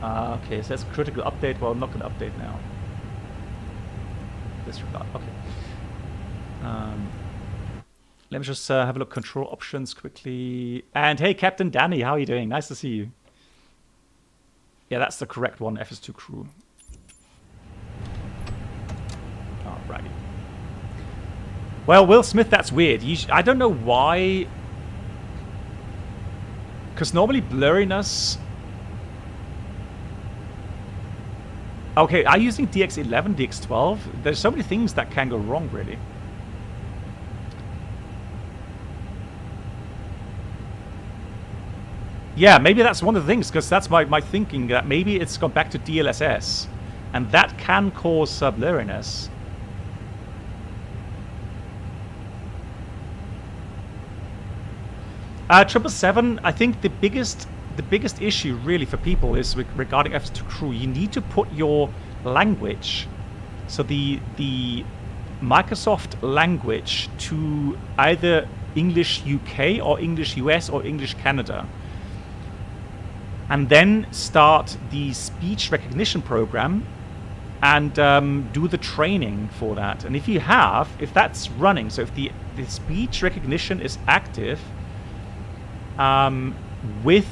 Okay, it says critical update. Well, I'm not going to update now. Disregard. Okay. Let me just have a look. Control options quickly. And hey, Captain Danny, how are you doing? Nice to see you. Yeah, that's the correct one, FS2 Crew. Alrighty. Well, Will Smith, that's weird. I don't know why. Because normally blurriness... Okay, I'm using DX11, DX12. There's so many things that can go wrong, really. Yeah, maybe that's one of the things, because that's my thinking, that maybe it's gone back to DLSS, and that can cause blurriness. Triple Seven, I think the biggest issue really for people is regarding FS2 Crew. You need to put your language, so the Microsoft language, to either English UK or English US or English Canada. And then start the speech recognition program and do the training for that. And if that's running, so if the speech recognition is active with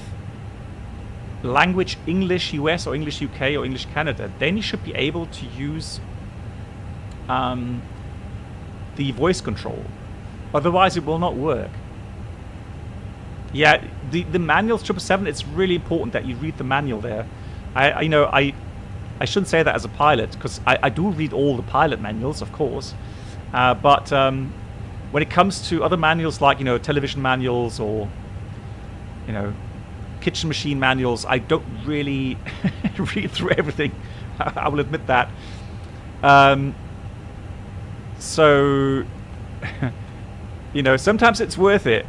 language English US or English UK or English Canada, then you should be able to use the voice control. Otherwise, it will not work. Yeah, the manuals 777, it's really important that you read the manual there. I shouldn't say that as a pilot, because I do read all the pilot manuals, of course. But when it comes to other manuals like, television manuals or, kitchen machine manuals, I don't really read through everything. I will admit that. So, sometimes it's worth it.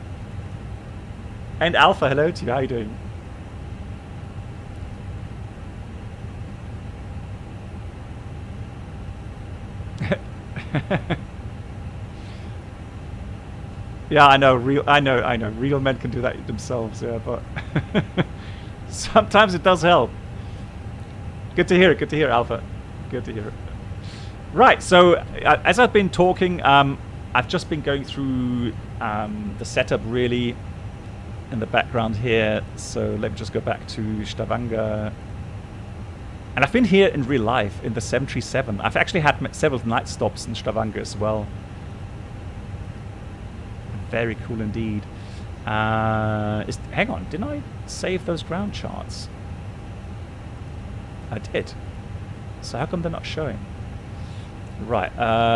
And Alpha, hello to you. How are you doing? Yeah, I know. Real men can do that themselves. Yeah, but sometimes it does help. Good to hear it. Good to hear, Alpha. Good to hear it. Right. So as I've been talking, I've just been going through the setup really in the background here. So let me just go back to Stavanger. And I've been here in real life in the 737. I've actually had several night stops in Stavanger as well. Very cool indeed. Hang on, didn't I save those ground charts? I did. So how come they're not showing? Right,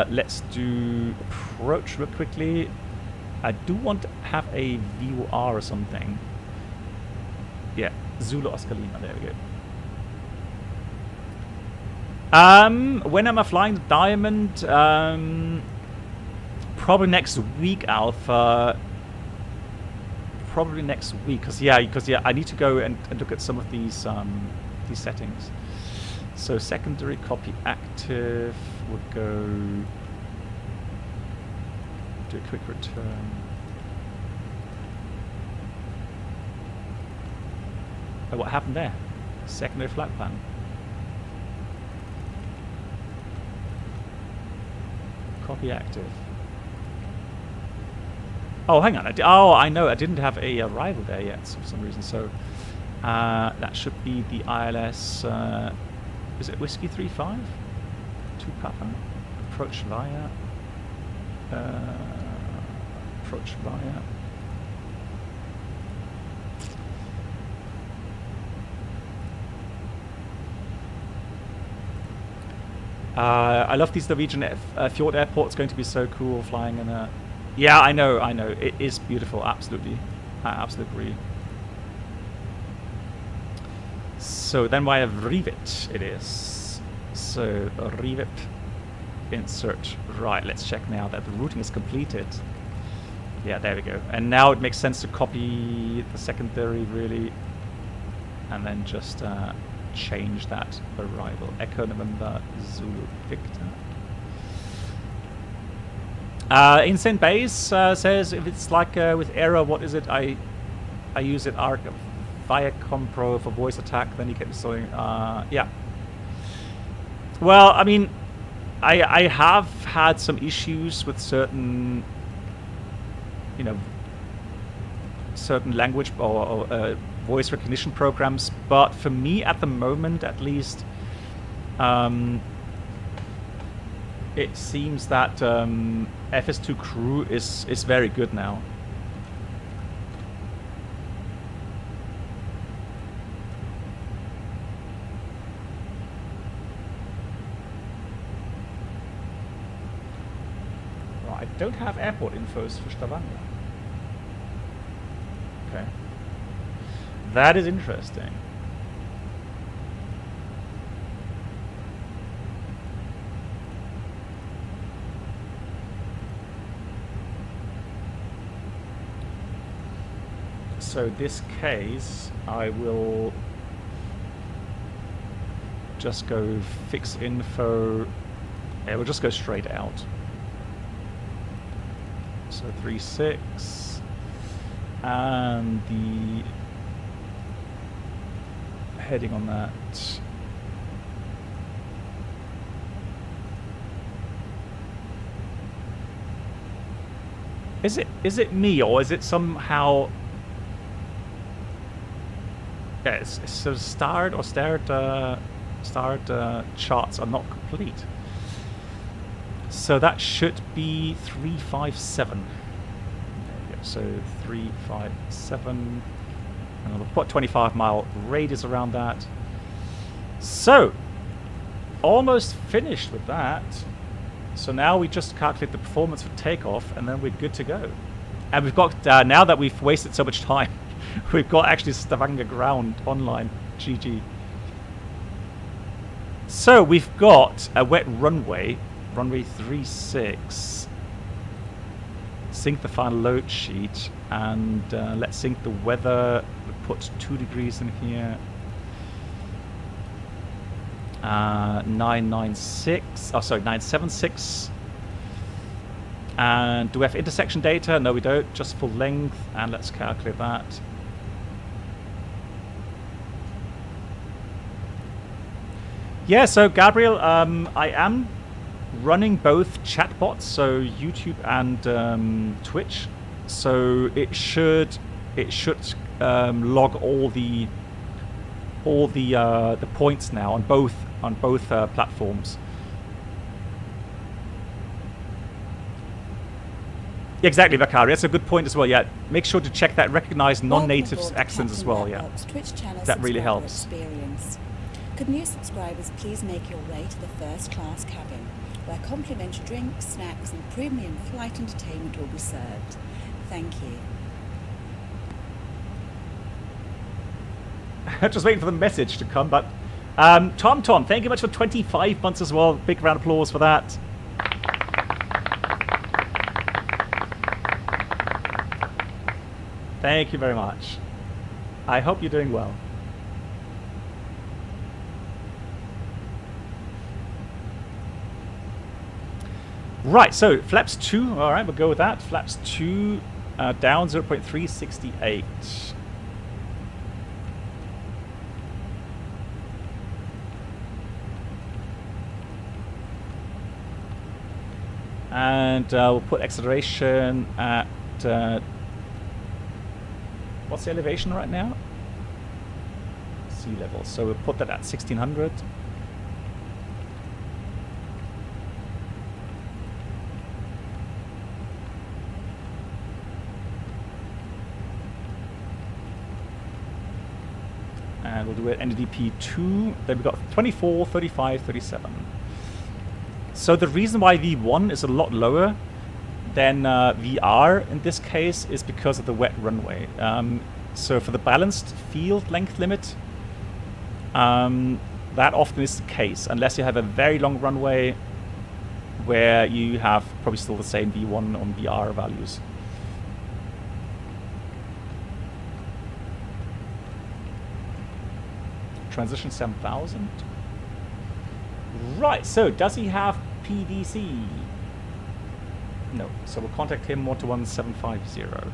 let's do approach real quickly. I do want to have a VOR or something. Yeah, Zulu Oscar Lima, there we go. When am I flying the Diamond? Probably next week, Alpha. Probably next week, because I need to go and look at some of these settings. So secondary copy active would go. Do a quick return. Oh, what happened there? Secondary flight plan. Copy active. Oh, hang on. I know. I didn't have a arrival there yet for some reason. So that should be the ILS. Is it Whiskey 35? 2 Papa. Approach via. Approach via. I love these Norwegian fjord airports. Going to be so cool flying in a. Yeah, I know. It is beautiful. Absolutely. I absolutely agree. So then we have Rivet. It is. So Rivet. Insert. Right, let's check now that the routing is completed. Yeah, there we go. And now it makes sense to copy the secondary, really. And then just change that arrival. Echo November Zulu Victor. Insane Base says if it's like with error, what is it? I use it Viacom Pro for voice attack, then you get something. Yeah. Well, I mean, I have had some issues with certain, you know, certain language or voice recognition programs, but for me at the moment, at least, it seems that FS2 Crew is very good now. Right, I don't have airport infos for Stavanger. Okay. That is interesting. So this case, I will just go fix info. Yeah, we'll just go straight out. So 36 and the heading on that. Is it me or is it somehow? Yeah, it's so starred charts are not complete. So that should be 357. There you go. So 357. And we'll put 25-mile radius around that. So almost finished with that. So now we just calculate the performance for takeoff, and then we're good to go. And we've got now that we've wasted so much time. We've got actually Stavanger ground online. GG. So we've got a wet runway 36. Sync the final load sheet and let's sync the weather. We put 2 degrees in here. 996. Oh, sorry, 976. And do we have intersection data? No, we don't. Just full length. And let's calculate that. Yeah, so Gabriel, I am running both chatbots, so YouTube and Twitch. So it should log all the points now on both platforms. Exactly, Vakari. That's a good point as well. Yeah, make sure to check that recognize non-native accents as well. Yeah, that really helps. Experience. Could new subscribers please make your way to the first class cabin, where complimentary drinks, snacks and premium flight entertainment will be served. Thank you. Just waiting for the message to come, but Tom, thank you much for 25 months as well. Big round of applause for that. Thank you very much. I hope you're doing well. Right, so flaps 2, all right, we'll go with that. Flaps 2 down 0.368. And we'll put acceleration at... what's the elevation right now? Sea level. So we'll put that at 1600. And we'll do it NDP 2. Then we've got 24, 35, 37. So the reason why V1 is a lot lower than VR in this case is because of the wet runway. So for the balanced field length limit, that often is the case, unless you have a very long runway where you have probably still the same V1 on VR values. Transition 7000. Right, so does he have PDC? No, so we'll contact him 121-750.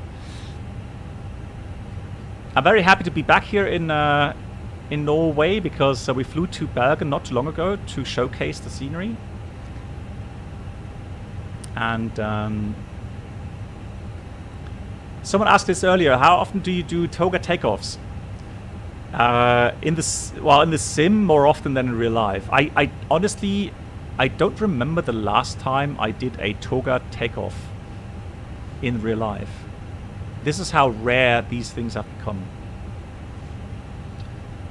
I'm very happy to be back here in Norway because we flew to Bergen not too long ago to showcase the scenery. And someone asked this earlier, how often do you do toga takeoffs? In the sim more often than in real life. I honestly, I don't remember the last time I did a toga takeoff in real life. This is how rare these things have become.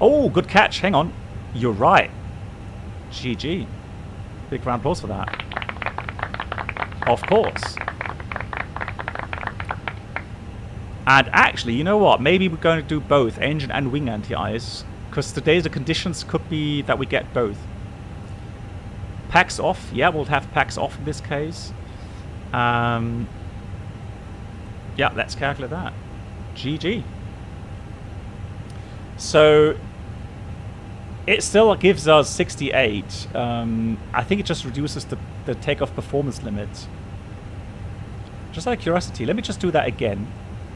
Oh, good catch. Hang on. You're right. GG. Big round of applause for that. Of course. And actually, you know what? Maybe we're going to do both, engine and wing anti-ice, because today the conditions could be that we get both. Packs off. Yeah, we'll have packs off in this case. Yeah, let's calculate that. GG. So it still gives us 68. I think it just reduces the takeoff performance limit. Just out of curiosity, let me just do that again.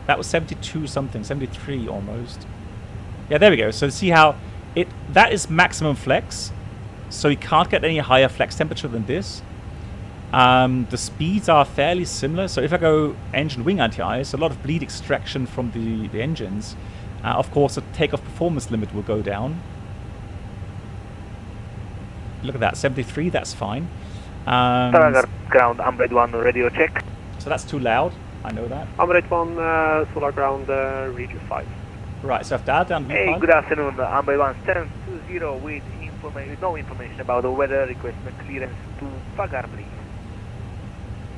That was 72 something, 73 almost. Yeah, there we go. So see how that is maximum flex. So you can't get any higher flex temperature than this. The speeds are fairly similar. So if I go engine wing anti-ice, a lot of bleed extraction from the engines. Of course, the takeoff performance limit will go down. Look at that, 73, that's fine. Stavanger ground, Umbrade 1, radio check. So that's too loud. I know that. Umbrade 1, solar ground, region 5. Right, so I've dialed down Hey, V5. good afternoon, Umbrade 1, 720 with no information about the weather, requesting clearance to Vagar, please.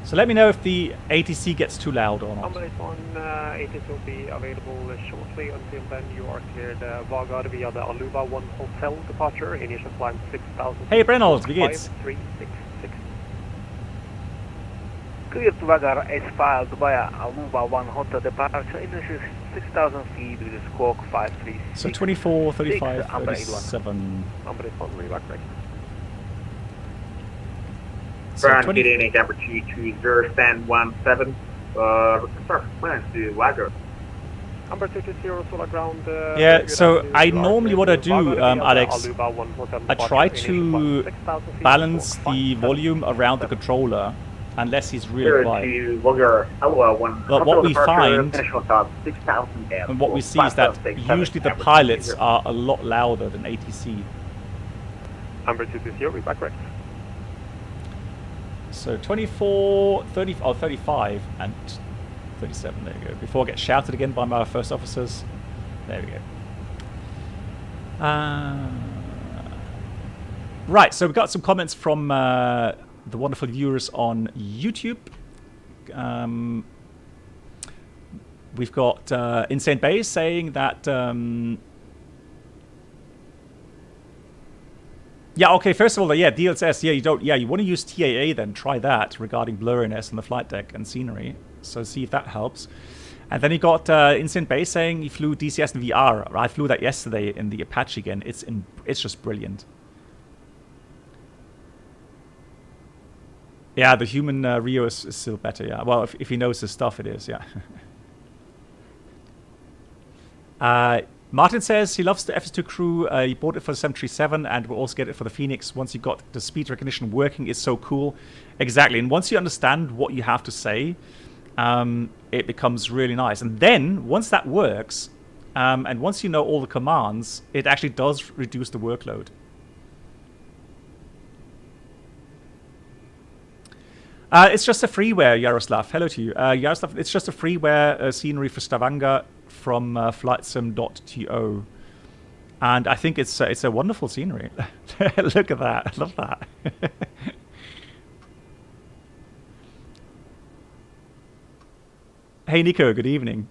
So let me know if the ATC gets too loud or not. Umbrade 1, ATC will be available shortly. Until then, you are cleared Vagar via the Aluba 1 hotel departure. Initial climb 6,000. Hey Brennhold, wie geht's? 5366. Clear to Vagar is filed via Aluba 1 hotel departure. Initial 6,000 feet with squawk 536. So 24, 35, Umbrade 37. Umbrade 1, reback right. So Ground 20, getting number 220, stand 17. Start plans to Wagger. Number 220, solar ground. yeah, so I normally what I do, Alex, I try to balance the volume around the controller unless he's really quiet. To Wagger, But what we find, and and what we see is that usually the pilots are a lot louder than ATC. Number 220, reback right. So 24, 30, oh, 35 and 37, there we go. Before I get shouted again by my first officers. There we go. Right, so we've got some comments from the wonderful viewers on YouTube. We've got Insane Base saying that... yeah, okay, first of all, yeah, DLSS, yeah, you want to use TAA then, try that regarding blurriness on the flight deck and scenery. So see if that helps. And then you got Instant Base saying he flew DCS in VR. I flew that yesterday in the Apache again. It's just brilliant. Yeah, the human Rio is still better, yeah. Well, if he knows his stuff, it is, yeah. Martin says he loves the FS2 crew. He bought it for the 737 and will also get it for the Phoenix once you got the speed recognition working. Is so cool. Exactly. And once you understand what you have to say, it becomes really nice. And then once that works, and once you know all the commands, it actually does reduce the workload. It's just a freeware, Yaroslav. Hello to you. Yaroslav, it's just a freeware scenery for Stavanger from flightsim.to. And I think it's a wonderful scenery. Look at that. I love that. Hey, Nico. Good evening.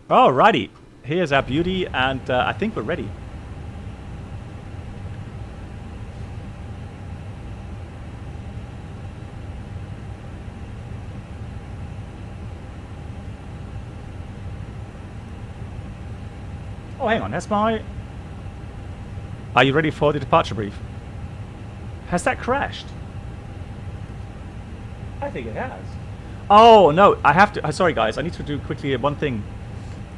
Alrighty. Here's our beauty, and I think we're ready. Oh, hang on, that's my... Are you ready for the departure brief? Has that crashed? I think it has. Oh, no, I have to... sorry, guys, I need to do quickly one thing.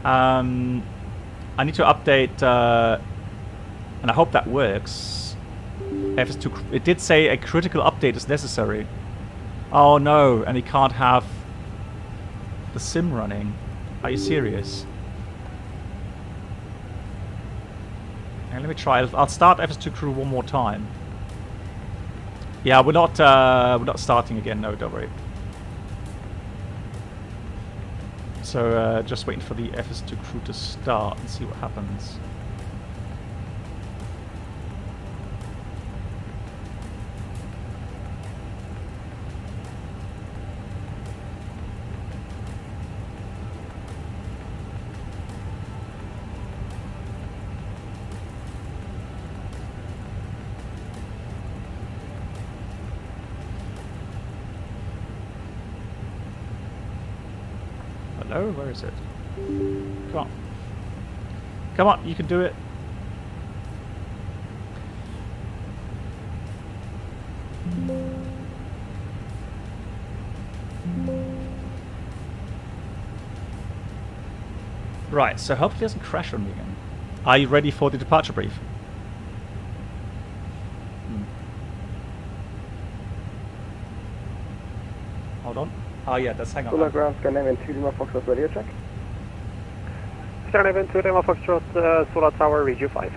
I need to update... and I hope that works. FS2... It did say a critical update is necessary. Oh, no, and he can't have the sim running. Are you serious? Let me try. I'll start FS2 crew one more time. Yeah, we're not starting again. No, don't worry. So just waiting for the FS2 crew to start and see what happens. Hello, where is it? Come on. Come on, you can do it. Right, so hopefully it doesn't crash on me again. Are you ready for the departure brief? Hold on. Oh yeah, that's hang on. Solar ground, Scandinavian 2 Lima Foxtrot radio check. Scandinavian 2 Lima Foxtrot, Solar Tower, Radio 5.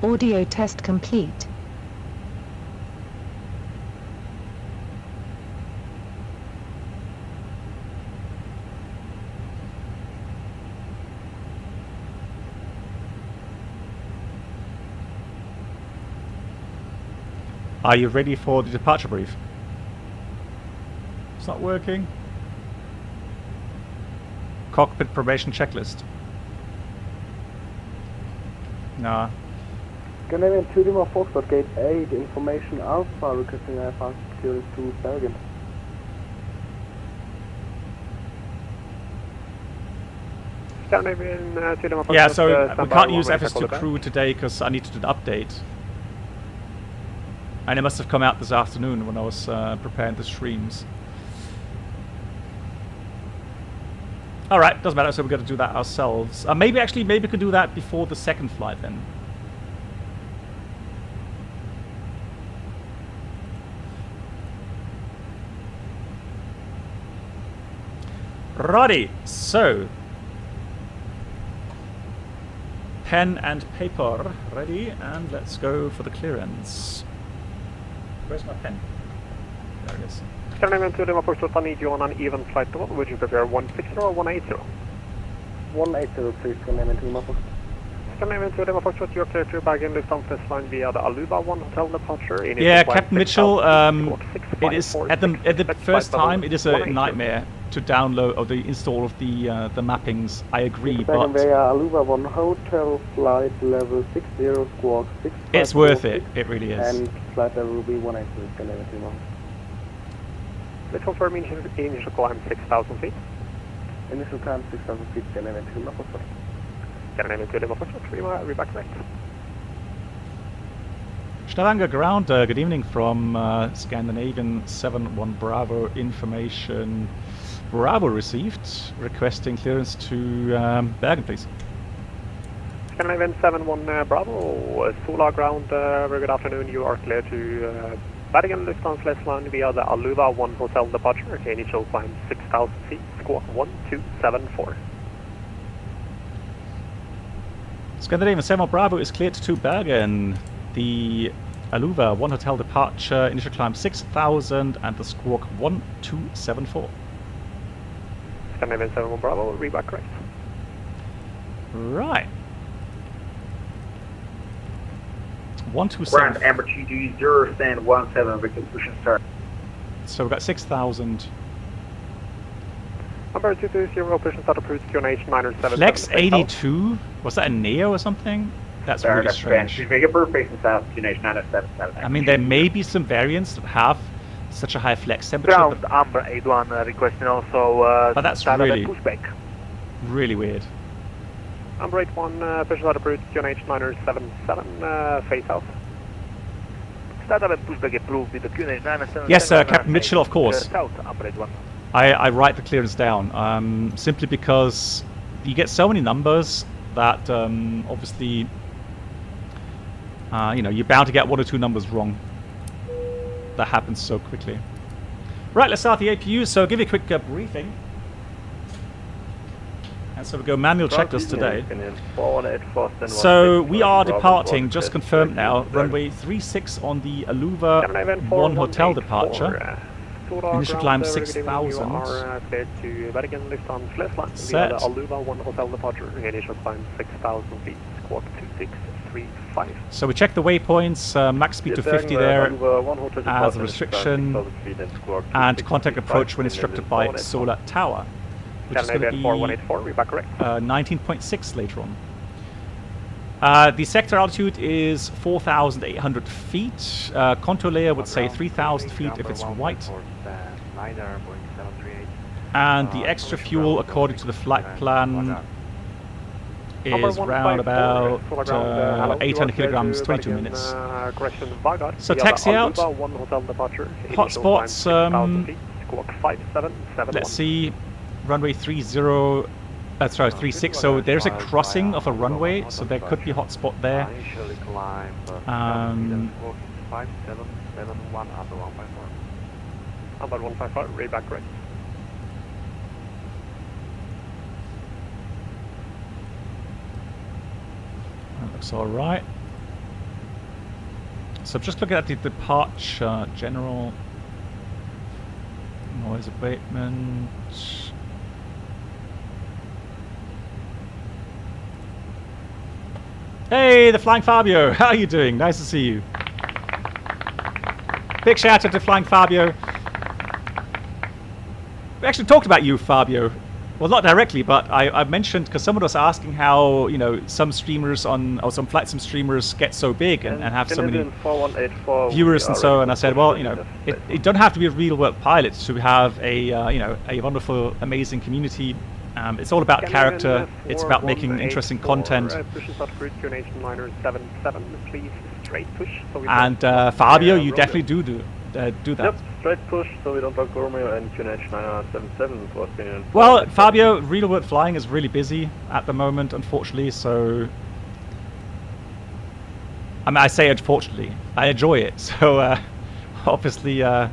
Audio test complete. Are you ready for the departure brief? It's not working. Cockpit probation checklist. Nah. Scandinavian 2 Lima Foxtrot, gate 8, information Alpha, requesting fast clearance to Bergen. Scandinavian 2 Lima Foxtrot. Yeah, so we can't use FS2 crew today because I need to do the update. And it must have come out this afternoon when I was preparing the streams. Alright, doesn't matter, so we've got to do that ourselves. Maybe we could do that before the second flight then. Righty, so pen and paper ready, and let's go for the clearance. Where's my pen? There it is. Scandinavian 2 Lima Foxtrot, I need you on an even flight level. Would you prefer 160 or 180? 180, please, Scandinavian 2 Lima Foxtrot. Scandinavian 2 Lima Foxtrot, you're clear to Bergen, lift on first line via the Aluba 1 hotel departure. Yeah, Captain Mitchell, it is at the first time it is a nightmare to download or the install of the mappings. I agree, but via Aluba 1 hotel flight level 60 squawk 6. It's worth it. It really is. And flight level will be 180, Scandinavian 2 Lima. Let's confirm initial climb 6,000 feet. Initial time 6,000 feet, can I enter Lima Foxtrot? Can I enter Lima Foxtrot, reback right. Stavanger ground, good evening from Scandinavian 7-1 Bravo information. Bravo received, requesting clearance to Bergen, please. Scandinavian 7-1 Bravo, Solar ground, very good afternoon. You are clear to Bergen, Lufthansa line via the Aluva 1 hotel departure. Initial climb 6,000 feet, squawk 1274. Scandinavian 7 Bravo is cleared to Bergen. The Aluva 1 hotel departure, initial climb 6,000 and the squawk 1274. Scandinavian 7 Bravo, reback right. Right. 127. Ground Amber 220, stand 17, Victor, push and start. So we've got 6,000. Amber 220, push and start approach QNH 977. Flex 82? Was that a Neo or something? That's really strange. Make a bird facing south, QNH 977. I mean, there may be some variants that have such a high flex temperature, Ground Amber 81 requesting also but that's really, pushback. really weird. Amber 81, push and start approach QNH 977, face south. Pushback approved with the QNH 977. Yes, Captain Mitchell, of course. South, Amber 81. I write the clearance down, simply because you get so many numbers that obviously, you know, you're bound to get 1 or 2 numbers wrong. That happens so quickly. Right, let's start the APU. So I'll give you a quick briefing. And so we go manual checklist today. So we are departing, just confirmed now, runway 36 on the Aluva 1 hotel departure. Initial climb 6,000. Set. Aluva 1 hotel departure. Initial climb 6,000 feet. Squawk 2635. So we check the waypoints, max speed to 50 there as a restriction, and contact approach when instructed by Solar Tower, which is going to be 19.6 later on. The sector altitude is 4,800 feet. Contour layer would say 3,000 feet if it's white. And the extra fuel, according to the flight plan, is round about 800 kilograms, 22 minutes. So taxi out. Hotspots, let's see, runway 36, so there's a crossing of a runway, so there could be a hotspot there. About 155, way back right. That looks alright. So just looking at the departure, general noise abatement. Hey, the Flying Fabio! How are you doing? Nice to see you. Big shout out to Flying Fabio. We actually talked about you, Fabio. Well, not directly, but I mentioned, because someone was asking how, you know, some streamers or some flight sim streamers get so big and have so many viewers and so, and I said, well, you know, it don't have to be a real world pilot to have a, you know, a wonderful, amazing community. It's all about character. It's about making interesting content. And Fabio, you definitely do that. Yep, straight push, so we don't block Romeo and QNH 977. Well, Fabio, real world flying is really busy at the moment, unfortunately. So, I mean, I say unfortunately, I enjoy it. So, obviously, I'm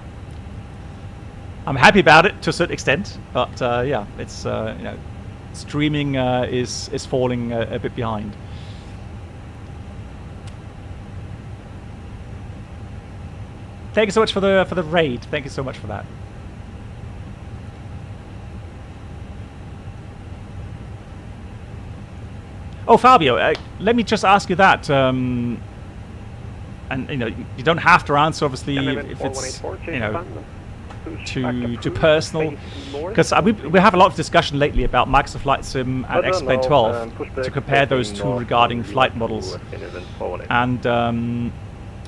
happy about it to a certain extent. But yeah, it's you know, streaming is falling a bit behind. Thank you so much for the raid. Thank you so much for that. Oh, Fabio, let me just ask you that. And you know, you don't have to answer, obviously, if it's, you know, too personal, because we have a lot of discussion lately about Microsoft Flight Sim and X-Plane 12 to compare those two regarding flight models, and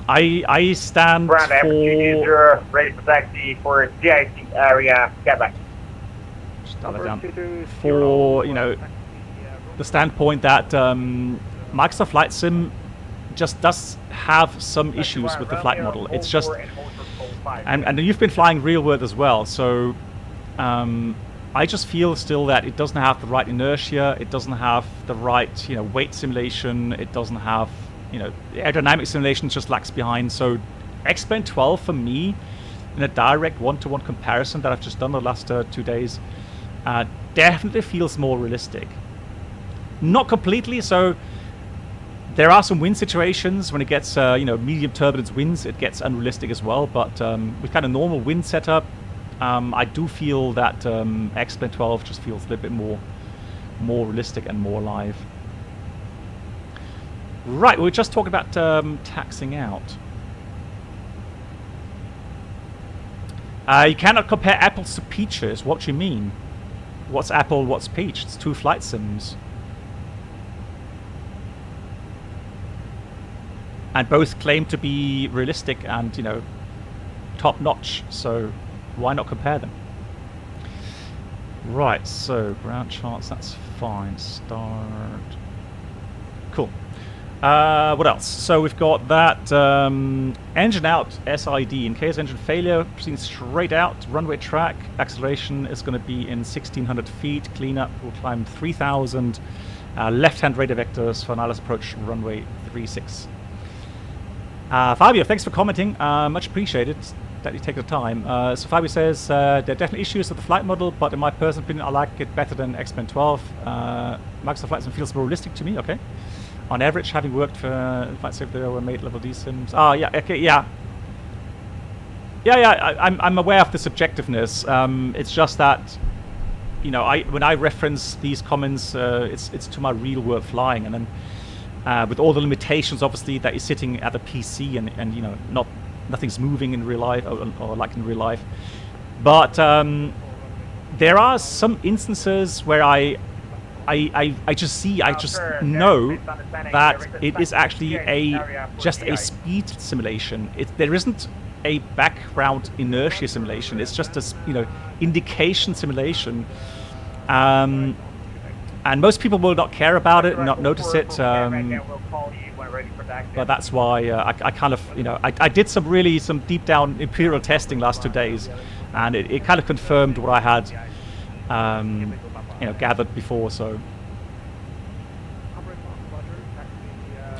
I stand Ground for ready for taxi for GIC area, get back. just dial it down. For, you know, the standpoint that Microsoft Flight Sim just does have some issues with the flight model. It's just, and you've been flying real world as well, so I just feel still that it doesn't have the right inertia, it doesn't have the right, you know, weight simulation, it doesn't have, you know, aerodynamic simulation just lags behind. So X-Plane 12 for me, in a direct one-to-one comparison that I've just done the last 2 days, definitely feels more realistic. Not completely, so there are some wind situations when it gets, you know, medium turbulence winds, it gets unrealistic as well, but with kind of normal wind setup, I do feel that X-Plane 12 just feels a little bit more realistic and more alive. Right, we were just talking about taxing out. You cannot compare apples to peaches. What do you mean? What's apple, what's peach? It's 2 flight sims. And both claim to be realistic and, you know, top notch. So why not compare them? Right, so ground charts, that's fine. Start. Cool. What else? So we've got that engine out SID. In case engine failure, proceeding straight out, runway track. Acceleration is going to be in 1600 feet. Cleanup will climb 3000. Left-hand radar vectors for analysis approach runway 36. Fabio, thanks for commenting. Much appreciated that you take the time. So Fabio says, there are definitely issues with the flight model, but in my personal opinion, I like it better than X-Plane 12. Microsoft Flight Sim feels more realistic to me, okay. On average, having worked for Flight Simulator or made level D sims. Oh, yeah, okay, yeah. Yeah, I'm aware of the subjectiveness. It's just that, you know, when I reference these comments, it's to my real world flying, and then with all the limitations, obviously, that you're sitting at a PC and you know, nothing's moving in real life or like in real life. But there are some instances where I just know that it is actually just a speed simulation. There isn't a background inertia simulation. It's just a, you know, indication simulation. And most people will not care about it and not notice it. But that's why I kind of, you know, I did some deep down imperial testing last 2 days, and it kind of confirmed what I had, you know, gathered before. So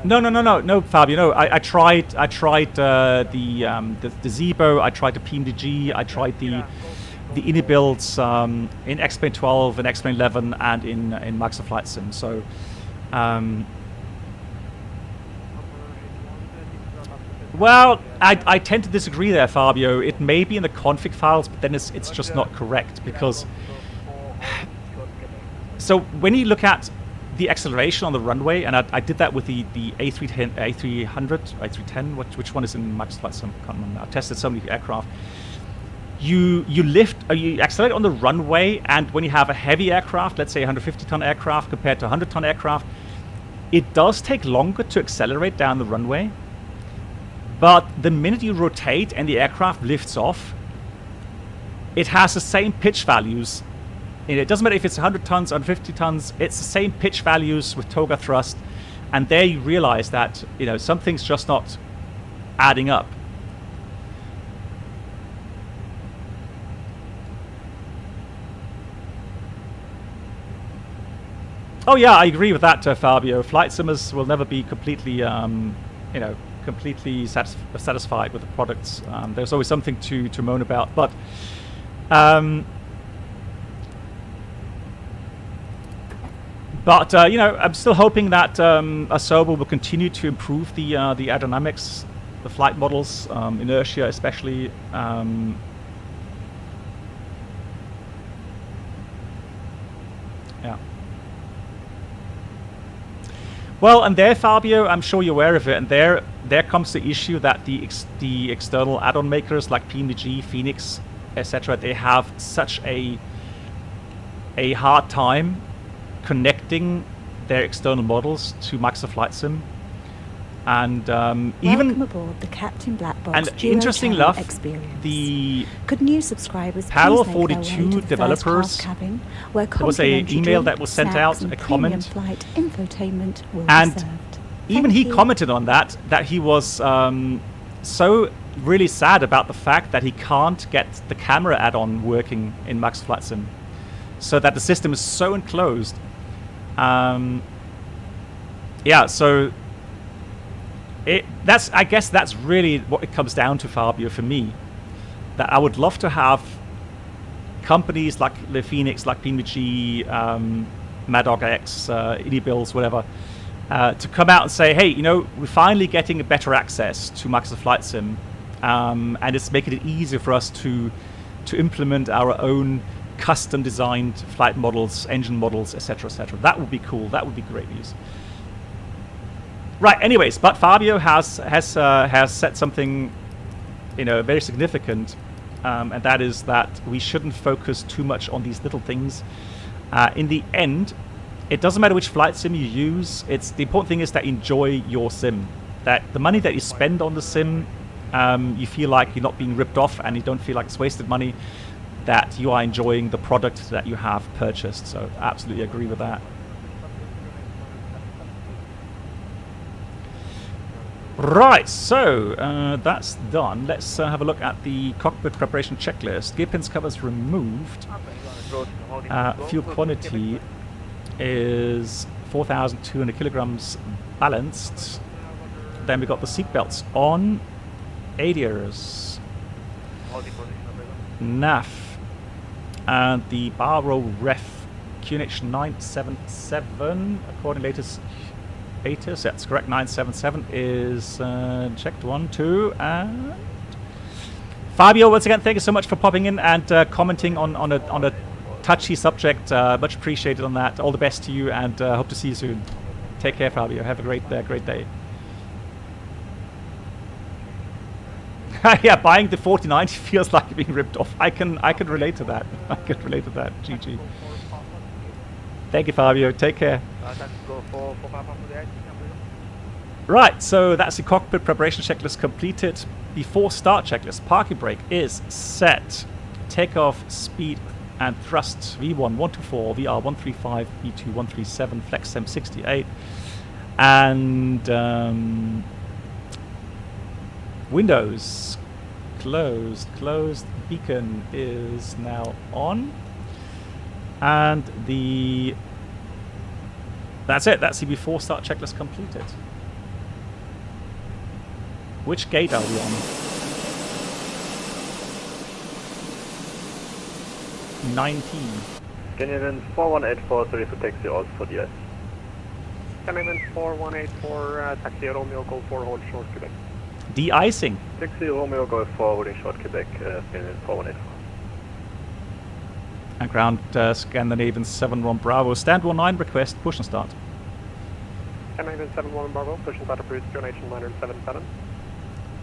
no, Fabio, no. I tried the Zebo, I tried the PMDG, I tried the innie builds in X-Plane 12 and X-Plane 11 and in Microsoft Flight Sim. So well, I tend to disagree there, Fabio. It may be in the config files, but then it's just not correct, because so when you look at the acceleration on the runway, and I did that with the A310, A310, which one is in Microsoft Flight Sim? I can't remember. I've tested so many aircraft. You accelerate on the runway, and when you have a heavy aircraft, let's say a 150-ton aircraft compared to a 100-ton aircraft, it does take longer to accelerate down the runway. But the minute you rotate and the aircraft lifts off, it has the same pitch values. It doesn't matter if it's 100 tons or 150 tons, it's the same pitch values with toga thrust. And there you realize that, you know, something's just not adding up. Oh yeah, I agree with that, Fabio. Flight simmers will never be completely, you know, completely satisfied with the products. There's always something to moan about, but you know, I'm still hoping that Asobo will continue to improve the aerodynamics, the flight models, inertia especially. Yeah. Well, and there, Fabio, I'm sure you're aware of it, and there comes the issue that the external add-on makers like PMDG, FENIX, etc., they have such a hard time connecting their external models to Microsoft Flight Sim. And Welcome even aboard the Captain Black Box and Duo interesting Channel enough, experience. the Could new subscribers Parallel please make their way 42 to the developers, first-class cabin, where there was a complimentary email that drinks, was sent snacks, out, and a premium comment, flight infotainment will and be served. even Thank he you. commented on that he was so really sad about the fact that he can't get the camera add-on working in Max Flight Sim, so that the system is so enclosed. Yeah, so I guess that's really what it comes down to, Fabio, for me. That I would love to have companies like the FENIX, like PMG, Madog X, Bills, whatever, to come out and say, hey, you know, we're finally getting a better access to Microsoft Flight Sim, and it's making it easier for us to implement our own custom designed flight models, engine models, etc., etc. That would be cool. That would be great news. Right. Anyways, but Fabio has said something, you know, very significant, and that is that we shouldn't focus too much on these little things. In the end, it doesn't matter which flight sim you use. The important thing is that you enjoy your sim. That the money that you spend on the sim, you feel like you're not being ripped off, and you don't feel like it's wasted money. That you are enjoying the product that you have purchased. So absolutely agree with that. Right, so that's done. Let's have a look at the cockpit preparation checklist. Gear pins covers removed. Fuel quantity is 4,200 kilograms balanced. Then we got the seat belts on. ADIRs. NAF. And the bar roll ref QNH 977, according to latest status, that's correct, 977 is checked. 1, 2, and Fabio, once again, thank you so much for popping in and commenting on a touchy subject. Much appreciated on that. All the best to you, and hope to see you soon. Take care, Fabio. Have a great day. Yeah, buying the 4090 feels like being ripped off. I can relate to that. GG. Thank you, Fabio. Take care. Right, so that's the cockpit preparation checklist completed. Before start checklist, parking brake is set. Takeoff, speed, and thrust. V1 124, VR 135, V2 137, FlexSim 68, and windows closed. Beacon is now on, and that's it. That's the before start checklist completed. Which gate are we on? 19. Canadian 4184, sorry for taxi, also for the US. Canadian 4184, taxi Romeo, go 4, hold short Quebec. De-icing. Taxi Romeo, go forward in short Quebec, Canadian 4184. And ground Scandinavian 71 Bravo, stand 19, request push and start. Canadian 71 Bravo, push and start approved, QNH 977.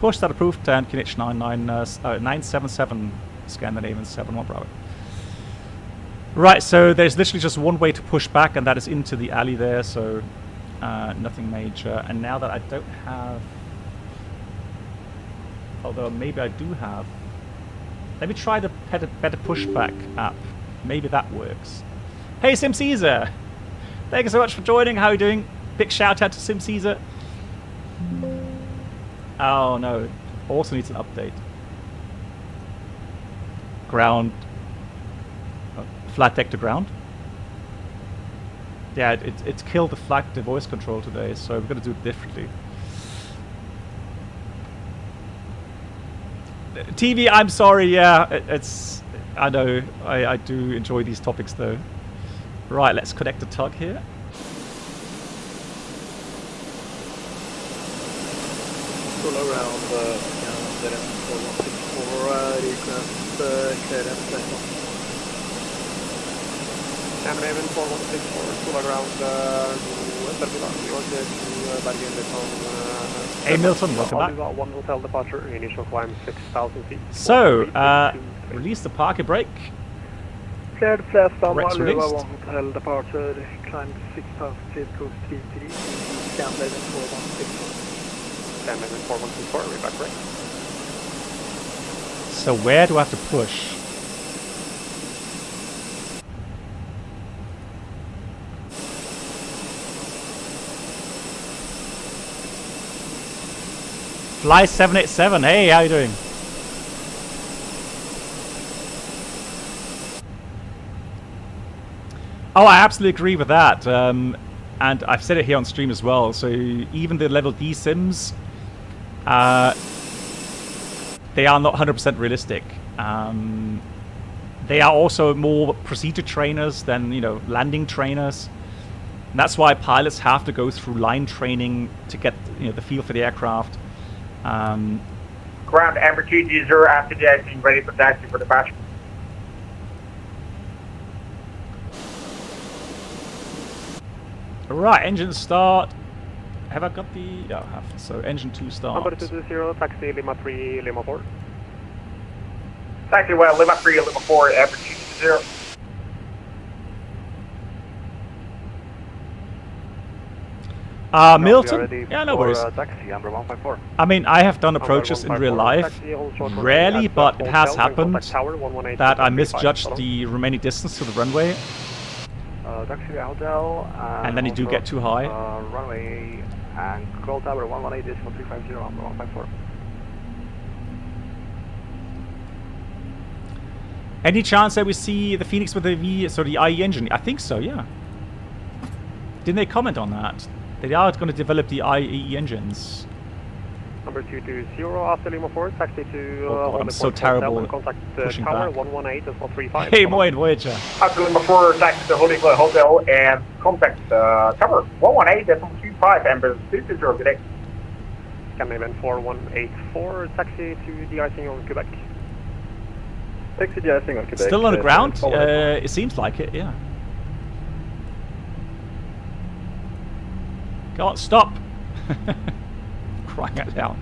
Push start approved, and QNH 977 Scandinavian 71 Bravo. Right, so there's literally just one way to push back, and that is into the alley there, so nothing major. And now that I don't have, although maybe I do have, let me try the better pushback app. Maybe that works. Hey, Sim Caesar! Thank you so much for joining. How are you doing? Big shout out to Sim Caesar. Oh no, also needs an update. Ground. Flight deck to ground. Yeah, it's killed the flight to voice control today, so we're going to do it differently. TV, I'm sorry, yeah, it's... I know, I do enjoy these topics though. Right, let's connect the tug here. Pull around Scandinavian 4164, pull around Bergen Hey Milton, welcome back. One hotel departure, initial climb 6,000 feet. So, release the parking brake. Cleared fast on Rex released. one hotel departure, climb 6,000 feet, coast 33, Scandinavian 4164. 10 minutes 4124, reback right. So where do I have to push? Fly 787, hey, how you doing? Oh, I absolutely agree with that. And I've said it here on stream as well. So even the level D sims, they are not 100% realistic. They are also more procedure trainers than, you know, landing trainers. And that's why pilots have to go through line training to get, you know, the feel for the aircraft. Ground Amber 220 after jetting, ready for taxi for departure. Right, engine start. Have I got the... Yeah, I have. So engine 2 start. Number 220, taxi Lima 3, Lima 4. Taxi well, Lima 3, Lima 4, Amber 220. Milton? Yeah, no worries. Taxi, Amber 154. I mean, I have done approaches in real life. Rarely, but it has happened that I misjudged the remaining distance to the runway. Taxi hotel. And then you do get too high. Runway and control tower 118.350, Amber 154. Any chance that we see the Phoenix with the the IE engine? I think so, yeah. Didn't they comment on that? They are going to develop the IE engines. Number 220, after Lima 4, taxi to oh, I'm so terrible contact pushing tower back. 118.35. Hey, Moin Voyager. After Lima 4, taxi to Holy Glow Hotel and contact tower 118.25, Amber 220 today. Scandinavian 4184, taxi to de-icing on Quebec. Taxi de-icing on Quebec. Still on the ground? It seems like it, yeah. Go on, stop! Crying out loud.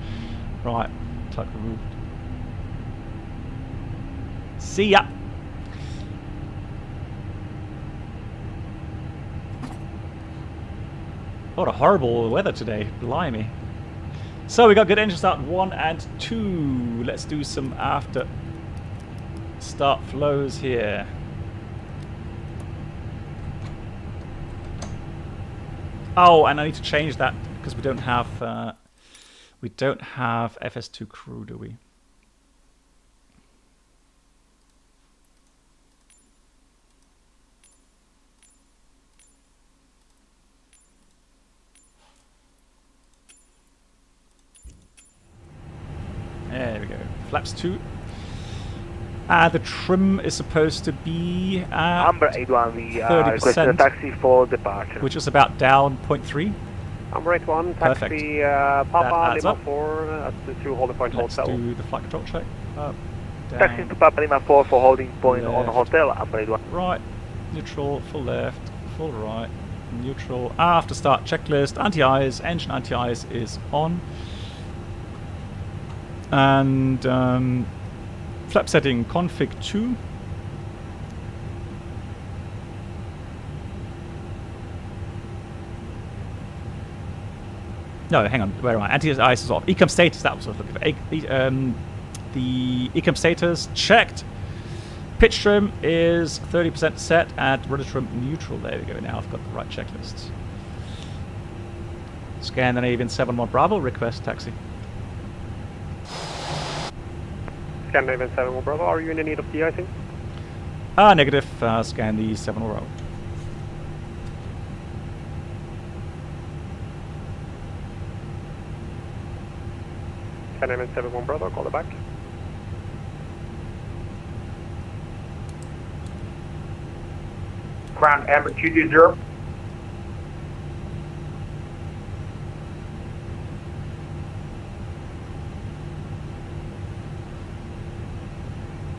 Right, tuck removed. See ya! What a horrible weather today, blimey. So we got good engine start 1 and 2. Let's do some after start flows here. Oh, and I need to change that because we don't have FS2 crew, do we? There we go. Flaps 2. The trim is supposed to be at Amber 81, we 30%, taxi for departure. which is about down 0.3. Amber 81, taxi Papa Lima 4 at the 2 holding point Let's hotel. do the flight control check. Up, Taxi down, to Papa Lima 4 for holding point on left. hotel, Amber 81. right, neutral, full left, full right, neutral. After start checklist, anti-eyes, engine anti-eyes is on. And flap setting config 2. No, hang on, where am I? Anti-eyes is off. Ecom status, that was what I was looking for. The ecom status checked. Pitch trim is 30% set at rudder trim neutral. There we go, now I've got the right checklist. Scandinavian 71 Bravo, request taxi. Scandinavian 71 Bravo, are you in the need of de-icing? Negative, scan the 7 row. Scandinavian 71 Bravo, call it back. Ground Amber 220.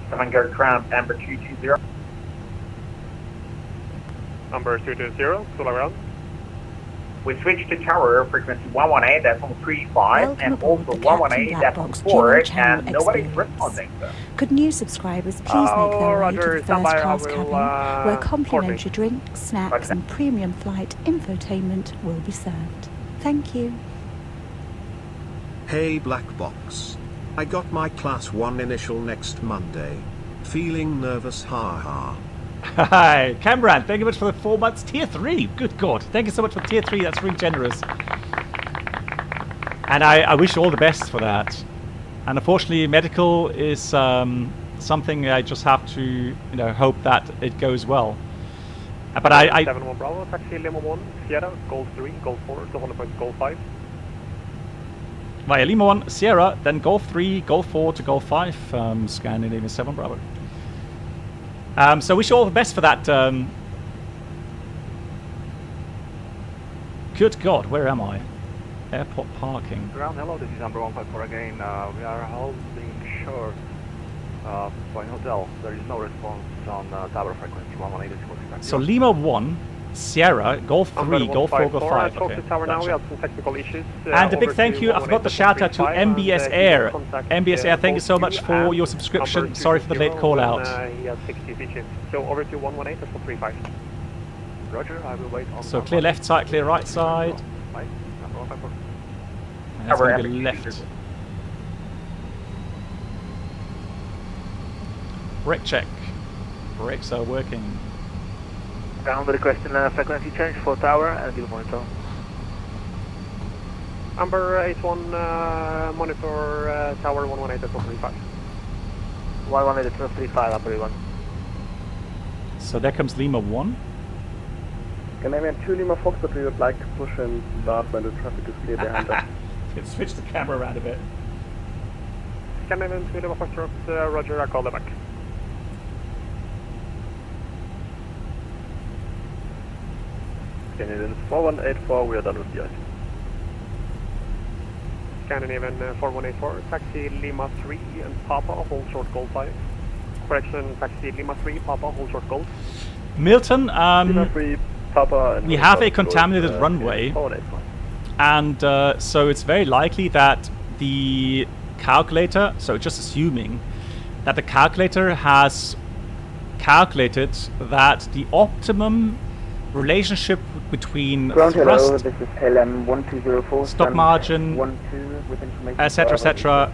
Stavanger Ground Amber 220. Number 220, full around. We switched to tower frequency 118.35 Welcome and aboard also the Captain Black Box 118.4 dual channel and nobody's experience. responding. So. Could new subscribers please make their way to Roger, the stand by, first class I will, cabin, where complimentary coordinate. drinks, snacks and premium flight infotainment will be served. Thank you. Hey Black Box. I got my Class 1 initial next Monday. Feeling nervous, haha. Hi, Cameron, thank you much for the 4 months. Tier 3, good God. Thank you so much for Tier 3, that's really generous. And I wish you all the best for that. And unfortunately, medical is something I just have to, hope that it goes well. But I 71 Bravo, taxi Lima 1, Sierra, Golf 3, Golf 4, to Honda Point, Golf 5. Via Lima 1, Sierra, then Golf 3, Golf 4 to Golf 5, Scandinavian 7 Bravo. So wish you all the best for that. Good God, where am I? Airport parking. Ground, hello, this is number 154 again. We are holding short Point Hotel. There is no response on tower frequency 118. So Lima 1, Sierra, Golf 3, Golf 4, Golf 5. Okay, Okay, tower now, we gotcha. have some technical issues. And a big thank you, I forgot the shout out to MBS Air. MBS Air, thank you so much for your subscription. Sorry for the late call out. He has 60 feet. So over to 118, that's for 35. Roger, I will wait on. So clear left side, clear right side. Right, number 154. And that's going to be left. Brake check. Brakes are working. Ground requesting frequency change for tower and deal monitor. Amber 81, monitor tower 118 at 435. 118 at 435, Amber 1. So there comes Lima 1. Canadian 2 Lima Fox, but we would like to push and start when the traffic is clear behind us. Let's switch the camera around a bit. Canadian 2 Lima Fox, Roger, I call them back. Canadian 4184, we are done with the ice. Scandinavian 4184, taxi Lima 3 and Papa, hold short Gold 5. Correction, taxi Lima 3, Papa, hold short Gold. Milton, Lima 3, Papa, and we have a contaminated runway, and so it's very likely that the calculator, so just assuming that the calculator has calculated that the optimum relationship between thrust, stock margin, etc., etc.,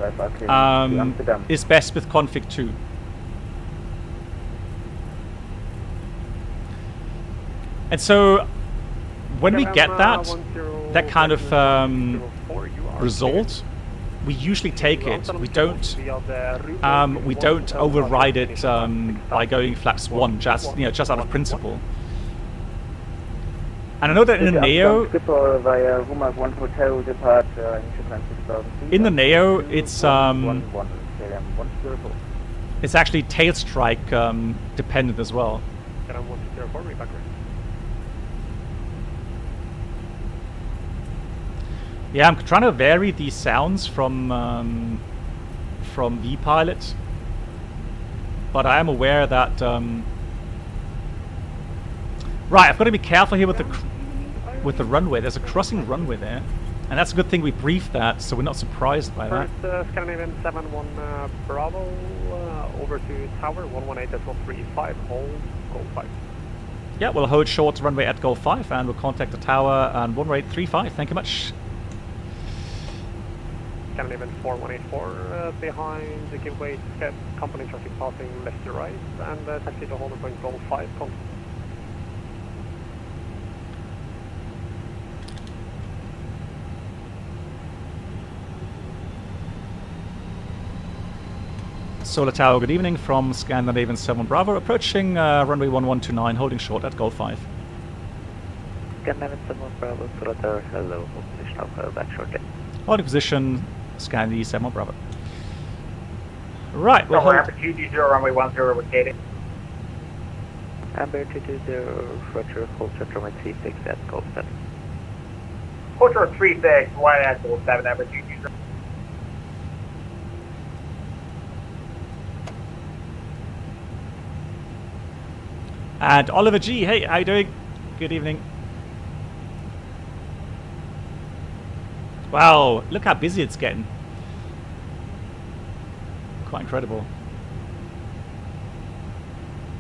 is best with config 2. And so when we get that kind of result, we usually take it. We don't override it by going flaps 1, just out of principle. And I know that in the Neo, it's actually tail strike dependent as well. Yeah, I'm trying to vary these sounds from vPilot, but I am aware that right, I've got to be careful here with the runway. There's a crossing runway there, and that's a good thing we briefed that, so we're not surprised by that. First, Scandinavian 71 Bravo, over to tower 118 at 135, hold Gold 5. Yeah, we'll hold short runway at Gold 5, and we'll contact the tower and 11835. Thank you much. Scandinavian 4184 behind the giveaway company traffic passing left to right, and taxi to Honda Point Gold 5. Solar Tower, good evening from Scandinavian 7 Bravo, approaching runway 1129, holding short at Gold 5. Scandinavian 7 Bravo, Solar Tower, hello, position of back shortly. Holding position, Scandinavian 7 Bravo. Right, we'll hold. hold. Amber 220, runway 10 with Katie. Amber 220, Roger, hold short runway 36 at Gold 7. Hold short 36, one at Gold 7, Amber 220. And Oliver G, hey, how you doing? Good evening. Wow, look how busy it's getting. Quite incredible.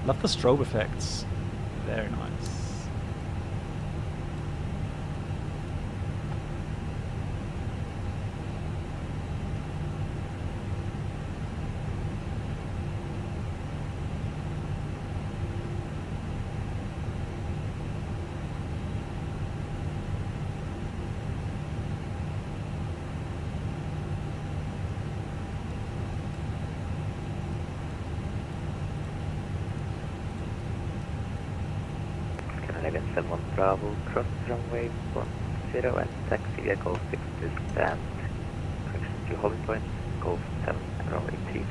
Love the strobe effects. Very nice. Bergen 71 Bravo, cross runway 10 and taxi via Golf 6 to stand. Correction to holding point, Golf 7, runway 36.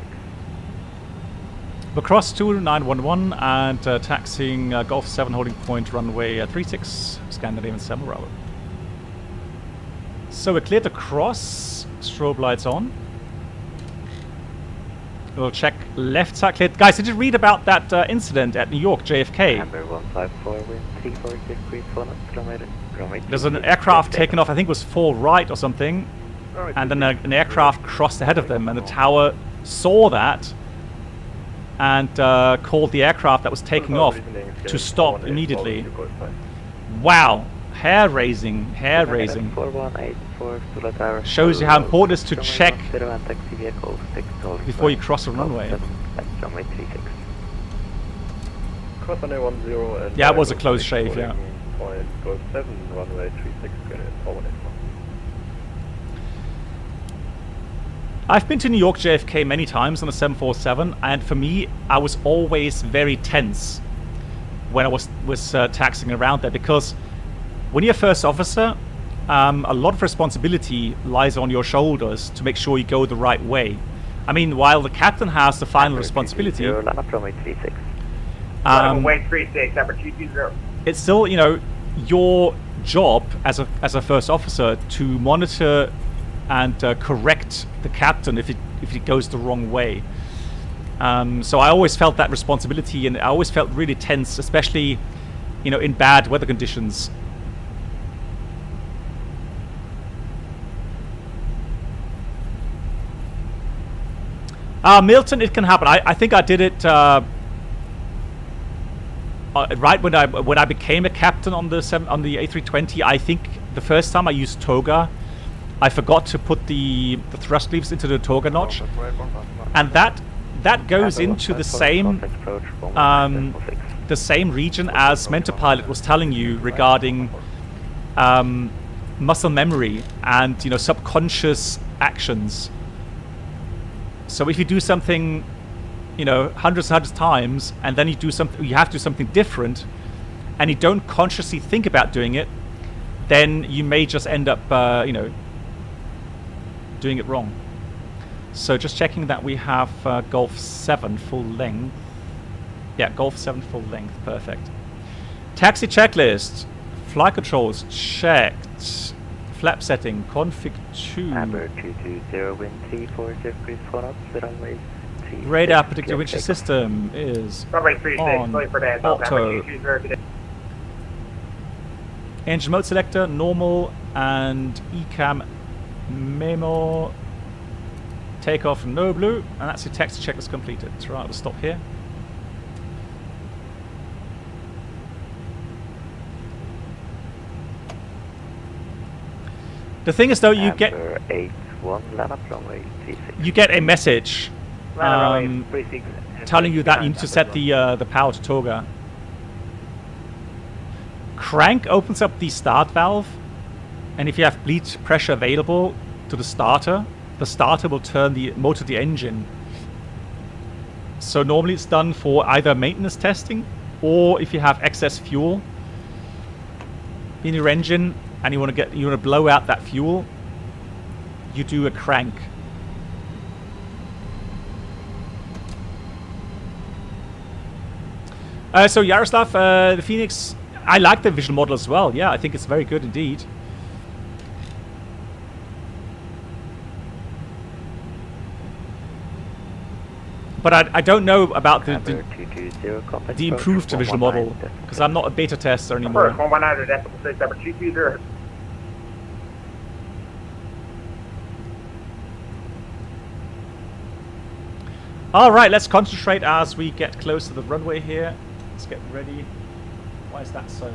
We'll cross 2911 and taxiing Golf 7 holding point runway 36, Scandinavian 7 Bravo. So we're clear to cross, strobe lights on. We'll check left side clear. Guys, did you read about that incident at New York, JFK? Number 154, wind 34 degrees, 1 kilometer. There's an aircraft taken off, I think it was 4 right or something, and then an aircraft crossed ahead of them, and the tower saw that and called the aircraft that was taking off to stop immediately. Wow, hair raising, hair raising. Shows you how important it is to check before you cross a runway. Cross runway 10 and Yeah, it was a close shave, yeah. Point Golf 7, runway 36, forward. I've been to New York JFK many times on a 747, and for me, I was always very tense when I was taxiing around there, because when you're a first officer, a lot of responsibility lies on your shoulders to make sure you go the right way. I mean, while the captain has the final responsibility, it's still, you know, your job as a first officer to monitor and correct the captain if it goes the wrong way. So I always felt that responsibility, and I always felt really tense, especially, you know, in bad weather conditions. Milton, it can happen. I think I did it right when I became a captain on the A320. I think the first time I used toga, I forgot to put the thrust leaves into the toga notch, and that goes into the same region as Mentor Pilot was telling you regarding muscle memory and, you know, subconscious actions. So if you do something, you know, hundreds of times, and then you have to do something different, and you don't consciously think about doing it, then you may just end up, you know, doing it wrong. So just checking that we have Golf 7 full length. Yeah, Golf 7 full length, perfect. Taxi checklist. Flight controls checked. Flap setting, config 2. Number 220, wind 34 degrees, 4 knots, runway 36. Radar predictor winch system is on auto. Engine mode selector, normal, and ECAM memo. Takeoff, no blue, and that's your taxi checklist completed. Right, we'll stop here. The thing is, though, you get a message telling you that you need to set the power to toga. Crank opens up the start valve, and if you have bleed pressure available to the starter will turn the motor to the engine. So normally it's done for either maintenance testing, or if you have excess fuel in your engine and you want to blow out that fuel, you do a crank. So Yaroslav, the FENIX, I like the visual model as well. Yeah, I think it's very good indeed. But I don't know about the improved visual model, because I'm not a beta tester anymore. Alright, let's concentrate as we get close to the runway here. Let's get ready. Why is that so?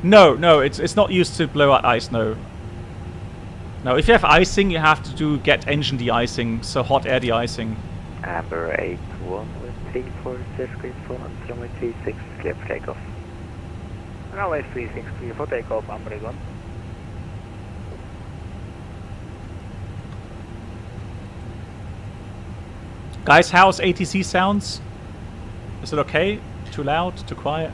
No, it's not used to blow out ice, no. No, if you have icing, you have to get engine de-icing, so hot air de-icing. Amber 81 with 34 degrees, 400, runway 36, clear for takeoff. Runway 36, clear for takeoff, Amber 81. Guys, how's ATC sounds? Is it okay? Too loud? Too quiet?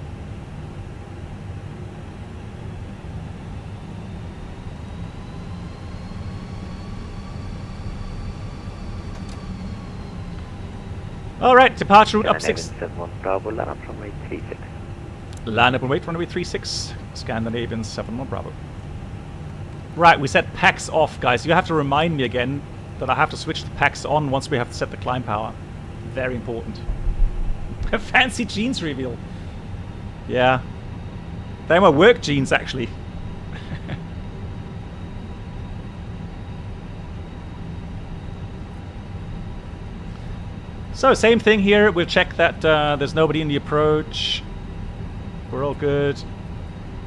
Alright, departure route up 6. Bravo, land up runway 36. Land up and wait, runway 36. Scandinavian 71 Bravo. Right, we set PAX off, guys. You have to remind me again that I have to switch the PAX on once we have to set the climb power. Very important. A fancy jeans reveal. Yeah. They're my work jeans, actually. So, same thing here. We'll check that there's nobody in the approach. We're all good.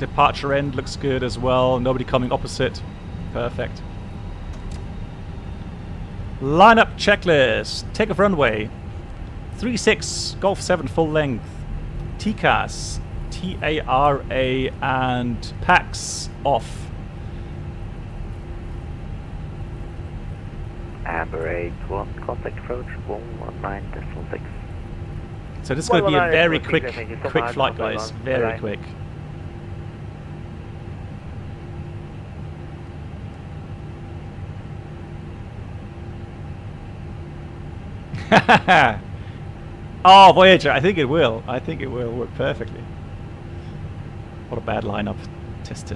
Departure end looks good as well. Nobody coming opposite. Perfect. Lineup checklist. Takeoff runway. 36, Golf 7 full length. TCAS, TARA, and PAX off. Amber 81, contact approach 119.6. So this is going to be a very quick flight, guys. Very quick. Oh, Voyager, I think it will. I think it will work perfectly. What a bad lineup. Test.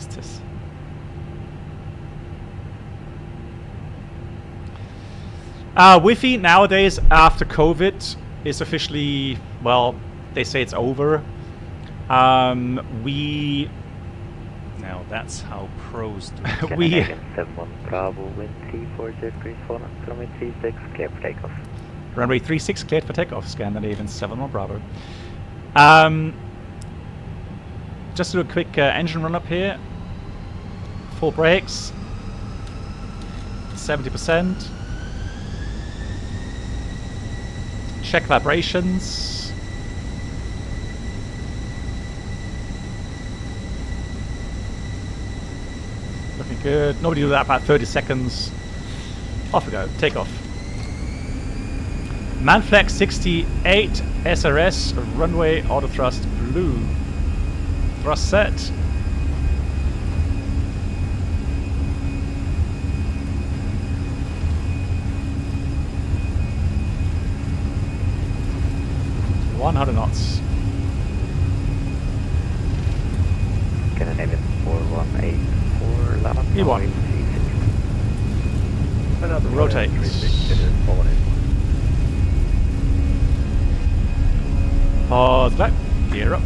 Wi-Fi nowadays, after COVID, is officially, well, they say it's over. Now that's how pros do it. We 71 Bravo, wind 34 degrees, falling runway 36, clear for takeoff. Runway 36 cleared for takeoff. Scandinavian 71 Bravo. Just do a quick engine run up here. Full brakes. 70%. Check vibrations. Looking good. Nobody do that about 30 seconds. Off we go. Take off. Manflex 68 SRS runway auto thrust blue. Thrust set. $100 knots. Scandinavian 4184, land up E1. Rotate. Pause back. Gear up.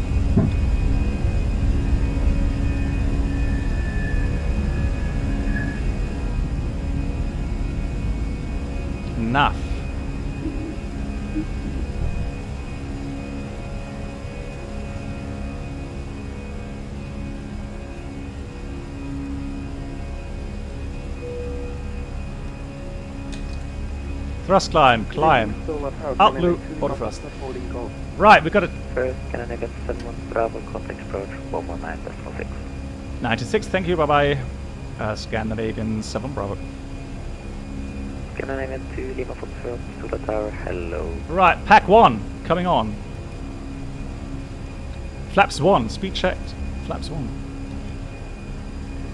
Enough. Thrust climb. Out loop, auto thrust. Right, we got it. First, Scandinavian 71 Bravo, contact approach 119.6. 96, thank you, bye bye. Scandinavian 7 Bravo. Scandinavian 2, Lima Foxtrot, Solar Tower, hello. Right, pack 1, coming on. Flaps 1, speed checked. Flaps 1.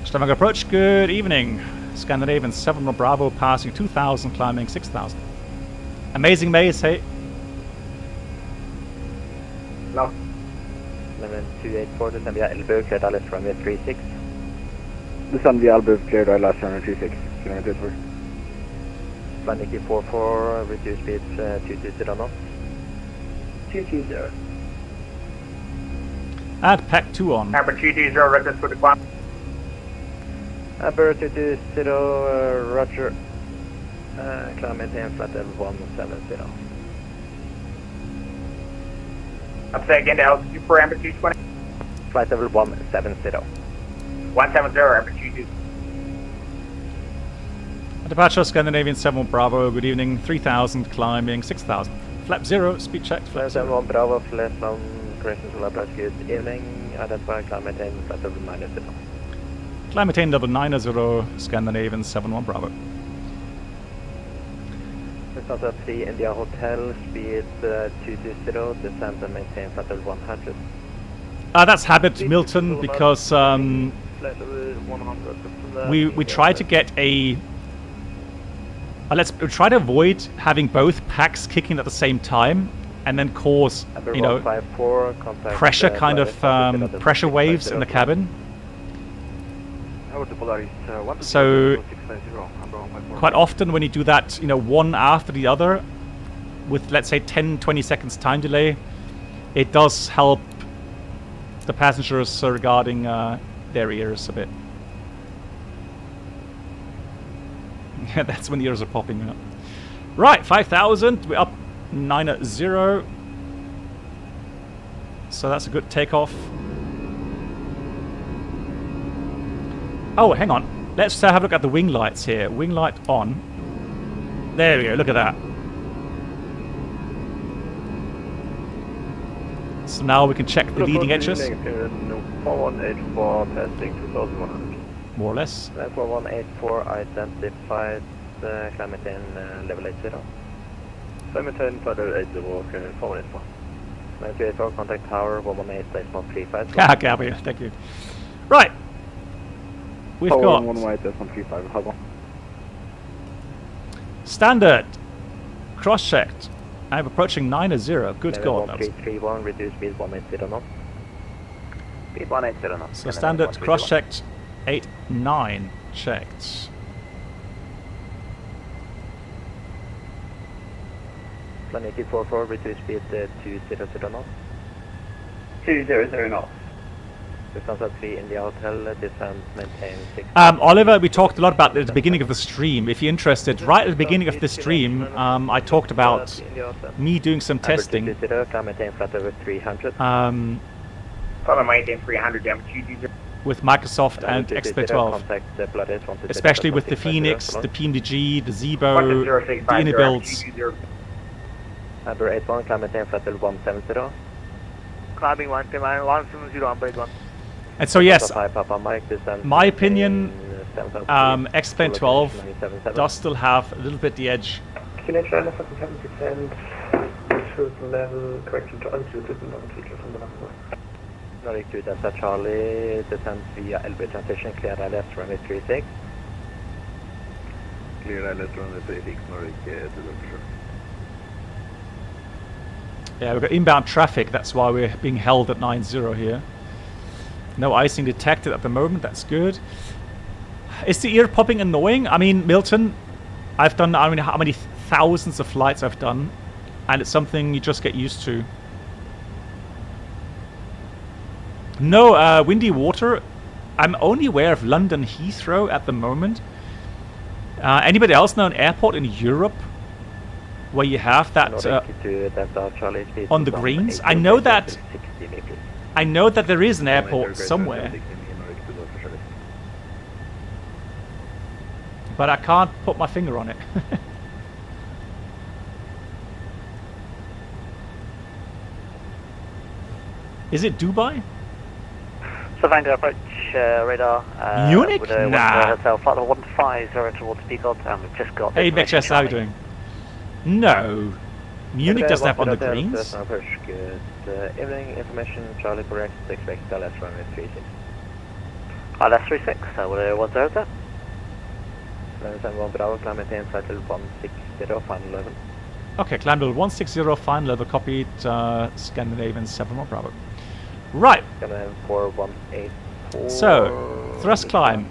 Stavanger approach, good evening. Scandinavian 7 Bravo, passing 2,000, climbing 6,000. Amazing maze, hey. No. Level 284, descend via Elbu, cleared ILS runway 36. Descend via Elbu, cleared ILS runway 36. Kilometer 4. Flight Nikki 44, reduce speed 220 knots. 220. Add pack 2 on. Amber 220, records for the climb. Amber 220, roger. Climb maintain flight level 170. I'm saying again, the altitude for Amber 220. Flight level 170. 170, Amber 220. Departure Scandinavian 7 Bravo, good evening. 3,000, climbing 6,000. Flap 0, speed checked. Flap 0. 71 Bravo, flat on correction solar approach, good evening. Identify climb maintain flight level -0. Climb maintain level 90, Scandinavian 71 Bravo. Lufthansa 3 India Hotel, speed 220, descend and maintain flight level 100. That's habit, Milton, because we try to get a... let's try to avoid having both packs kicking at the same time and then cause, you know, pressure kind of pressure waves in the cabin. So quite often when you do that, you know, one after the other with, let's say, 10-20 seconds time delay, it does help the passengers regarding their ears a bit. Yeah, that's when the ears are popping out. Right, 5,000. We're up 9-0. So that's a good takeoff. Oh, hang on. Let's have a look at the wing lights here. Wing light on. There we go. Look at that. So now we can check the leading edges. 4184 testing 2100. More or less. 4184 identified, climate in level 80. Maintain further 80, 4184. 984 contact tower 118 8.35. Ah, Gabriel, thank you. Right. We've got standard cross-checked. I'm approaching 9-0. Good God. 1331, reduce speed 180 knots. Speed 180 knots. So standard cross-checked 8-9 checked. Plan 8444, reduce speed 200 knots. 200 knots. Lufthansa 3 India Hotel, descend, maintain 6. Oliver, we talked a lot about it at the beginning of the stream. If you're interested, right at the beginning of the stream, I talked about me doing some testing. Maintain flight over 300. With Microsoft and X312. Especially with the FENIX, the PMDG, the Zibo, the inner builds. Number 81, maintain flight level 170. Climbing 170 on break 1. And so yes, my opinion, X-Plane 12 does still have a little bit the edge. Can I try to 7%? Level correction to unsuited non-feature from the number. Nordic 2 Delta Charlie, descend via LB transition, clear left runway 36. Clear left runway 36, Nordic 2 Delta. Yeah, we've got inbound traffic, that's why we're being held at 9-0 here. No icing detected at the moment, that's good. Is the ear popping annoying? I mean, Milton, I've done, I mean, how many thousands of flights I've done, and it's something you just get used to. No, windy water. I'm only aware of London Heathrow at the moment. Anybody else know an airport in Europe where you have that on the greens? I know that there is an airport somewhere, but I can't put my finger on it. Is it Dubai? Stavanger approach radar. Munich? Nah. Flight level 150 towards Beagle, and we've just got... Hey, Mitch, how are you doing? No. Munich doesn't have on the greens. Evening information, Charlie correct, expect LS runway 36. LS 36, what's there? San Juan Bravo, climb in flight level 160, final level. Okay, climb level 160, final level, copied, Scandinavian 7 more Bravo. Right. 4184. So, thrust climb,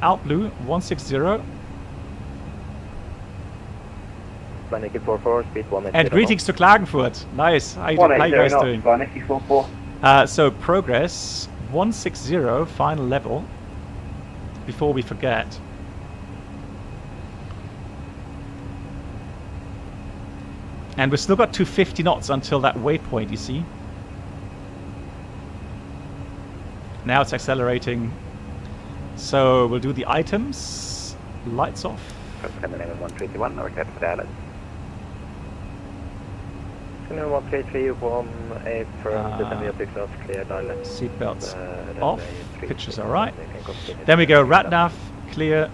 out blue, 160. Naked 44, speed 180. And greetings to Klagenfurt. Nice. How you guys doing? So progress 160, final level. Before we forget. And we've still got 250 knots until that waypoint, you see. Now it's accelerating. So we'll do the items. Lights off. 121, or for the island. 133, a firm, clear dialect. Seatbelts off, pictures are right. Then we go RatNav, clear.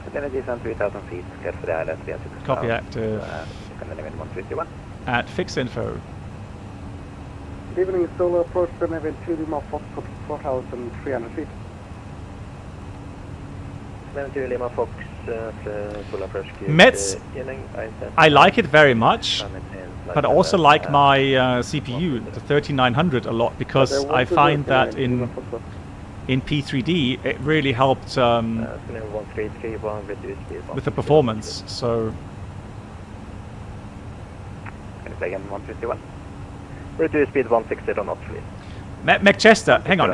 Identity 3000 feet, clear for the island. Copy active. Scandinavian 151. At fix info. Good evening, solo approach Scandinavian 2 Lima Fox 4,300 feet. Scandinavian 2 Lima Fox, full approach. Mets, I like it very much, but I also like my CPU, the 3900, a lot, because I find that in P3D it really helped with the performance. So. Again 151. Reduce speed 160 knots, please. McChester, hang on.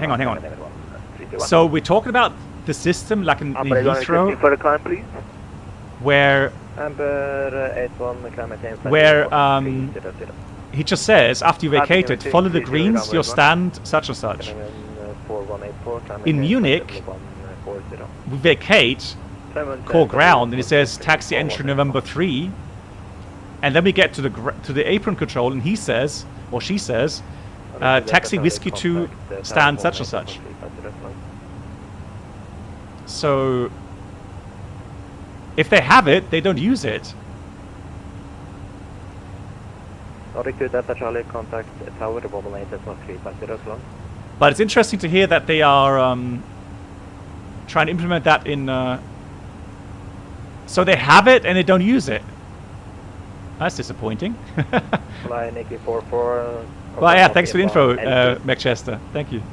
So we're talking about the system like in Heathrow, for the climb, please. where he just says after you vacated, follow the greens, you'll stand such and such. In Munich, we vacate, call ground, and it says taxi entry November 3. And then we get to the apron control, and he says, or she says, taxi whiskey 2, stand such and such. So, if they have it, they don't use it. But it's interesting to hear that they are trying to implement that in... so they have it, and they don't use it. That's disappointing. Flying AK-44. Well, yeah, thanks for the info, McChester. Thank you.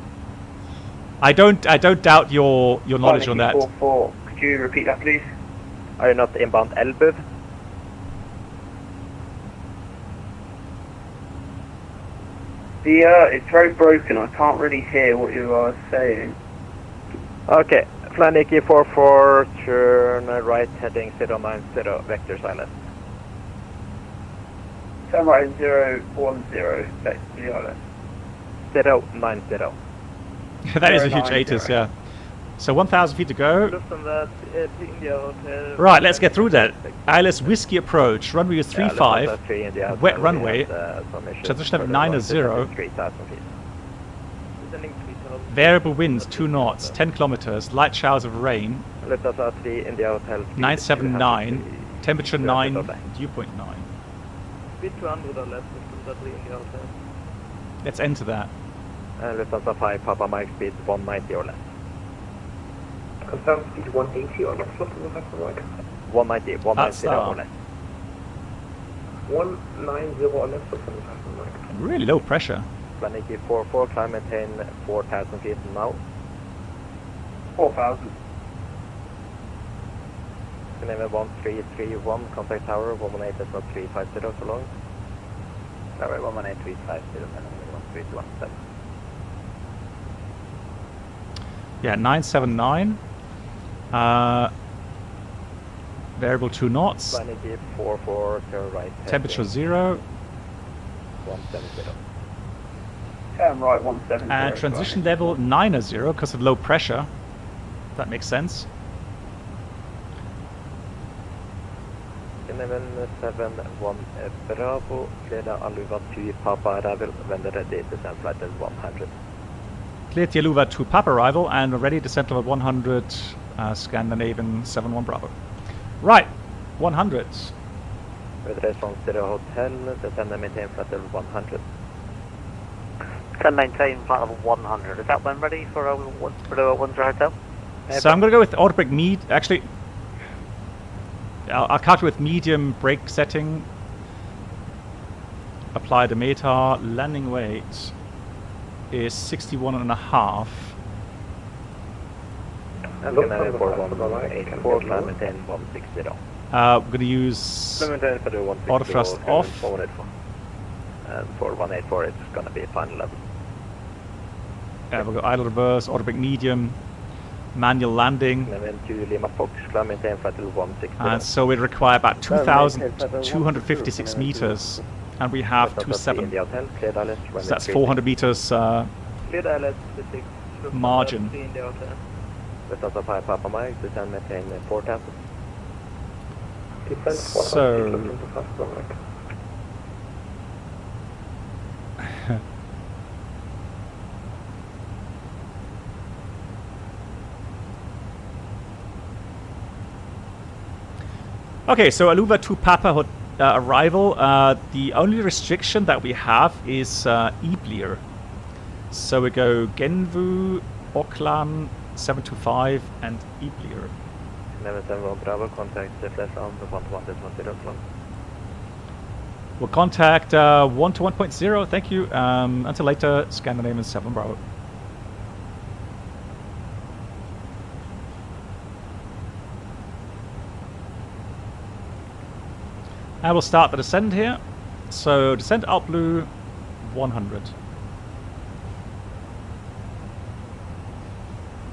I don't doubt your knowledge on that. Could you repeat that, please? Are you not inbound Elbov? It's very broken. I can't really hear what you are saying. Okay, flying AK-44, turn right, heading 090, vector silent. Turn right 010, vector silent. 090. That is a huge 80s, yeah. So 1,000 feet to go. Right, let's get through that. ILS Whiskey approach, runway is 35, wet runway, transition of 90, variable winds 2 knots, 10 kilometers, light showers of rain, 979, temperature 9, dew point 9. Let's enter that. Lufthansa 5, Papa Mike speed 190 or less. Confirm speed 180 or less, Lufthansa right? 190 or less. 190 or less, Lufthansa right? Really low pressure. Planet 44, climb maintain 4,000 feet now. 4,000. Name 1331, contact tower 118.350 so long. Tower 118.350 and 1317. Yeah, 979. Variable 2 knots. 44 to right. Temperature 0. 170. Turn right 170. And transition level 90 because of low pressure. That makes sense. 771 Bravo, clear the Aluva 2 Papa arrival when the ready descent flight is 100. Clear the Aluva 2 Papa arrival and ready descent level 100, Scandinavian 71 Bravo. Right, 100. With response to the hotel, descend and maintain flight level 100. Descend maintain flight level 100. Is that when ready for the Windsor Hotel? So I'm going to go with auto brake actually. I'll calculate with medium brake setting. Apply the METAR. Landing weight is 61.5. I'm going to use auto thrust off. And for 184 it's going to be final level. Yeah, we'll go idle reverse, auto brake medium. Manual landing, and so we require about 2,256 meters, and we have 27, so that's 400 meters margin. So okay, so Aluva to Papa arrival. The only restriction that we have is ENBR. So we go Genvu, Oklan, 725 and ENBR. 1171 Bravo, contact the flash on the 121.0. We'll contact 1 to 1.0, thank you. Until later, Scandinavian 7 Bravo. I will start the descent here. So descent out blue 100.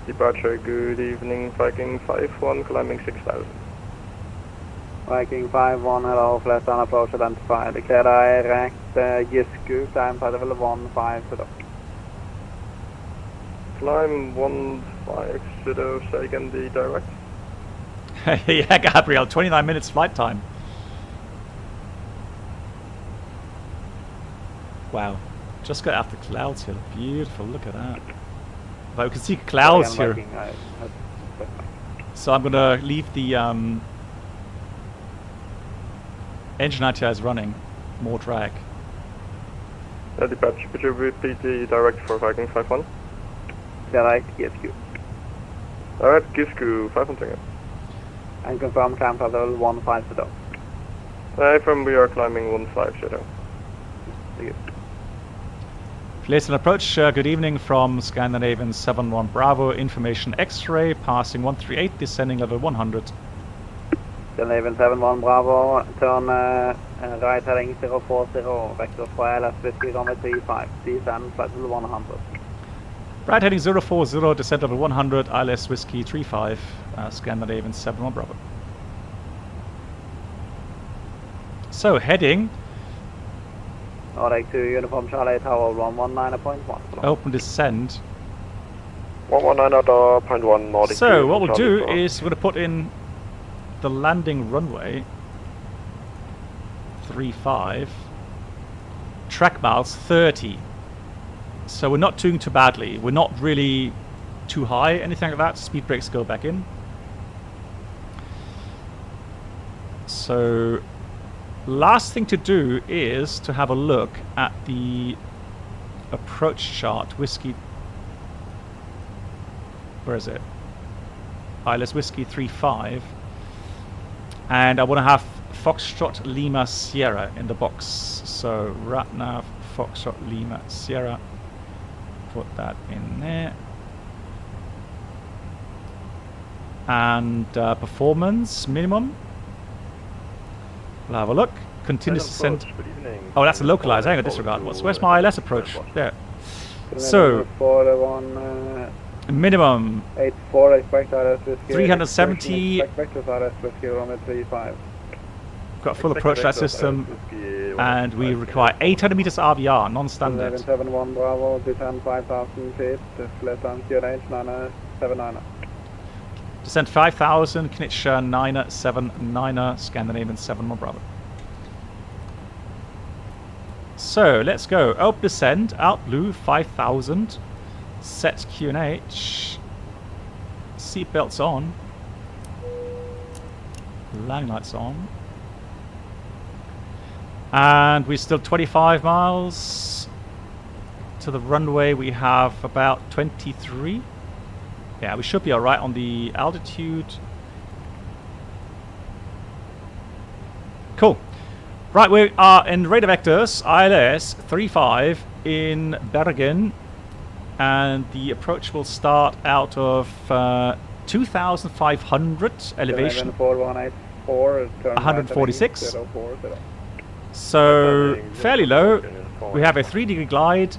Departure, good evening, Viking 5-1, climbing 6,000. Viking 5-1, hello, flash on approach identified. Declare direct Gisku, climb flight level 15 to Climb 150, say again the direct. Yeah, Gabriel, 29 minutes flight time. Wow, just got after clouds here. Beautiful, look at that. But we can see clouds here. So I'm gonna leave the engine anti-ice running, more drag. Dispatch, could you repeat the direct for Viking 5-1? Direct Gisku. Alright, Gisku 5-1. And confirm climb flight level 15 to From we are climbing 15 shadow. Thank you. Listen approach, good evening from Scandinavian 7-1 Bravo, information X-ray, passing 138, descending level 100. Scandinavian 7-1 Bravo, turn right heading 040, vector for LS Whiskey runway 35, descend flight level 100. Right heading 040, descent level 100, ILS Whiskey 35, Scandinavian 7-1 Bravo. So heading... Nordic 2, Uniform Charlie Tower, 119.1. Open descent. 119.1 Nordic. So what we'll do is we're going to put in the landing runway 35, track miles 30. So we're not doing too badly. We're not really too high, anything like that. Speed brakes go back in. So last thing to do is to have a look at the approach chart. Whiskey, where is it? ILS Whiskey 35, and I want to have Foxtrot Lima Sierra in the box. So RatNav Foxtrot Lima Sierra, put that in there. And performance minimum. We'll have a look. Continuous descent. Oh, that's a localized. Hang on, disregard. Where's my ILS approach? There. So minimum 84, expect ILS Whiskey 370. Expect ILS Whiskey runway 35. Got full approach to that system, and we require 800 meters RVR, non-standard. 7-1 Bravo, descend 5,000 feet, flat on QNH 979. Descent 5,000, Knitsch 979, Scandinavian 7-1 Bravo. So let's go. Open descent, out blue 5,000, set QNH, seatbelts on, landing lights on, and we're still 25 miles to the runway. We have about 23. Yeah, we should be alright on the altitude. Cool. Right, we are in radar vectors, ILS 35 in Bergen, and the approach will start out of 2,500 elevation, 146. So fairly low. We have a 3-degree glide,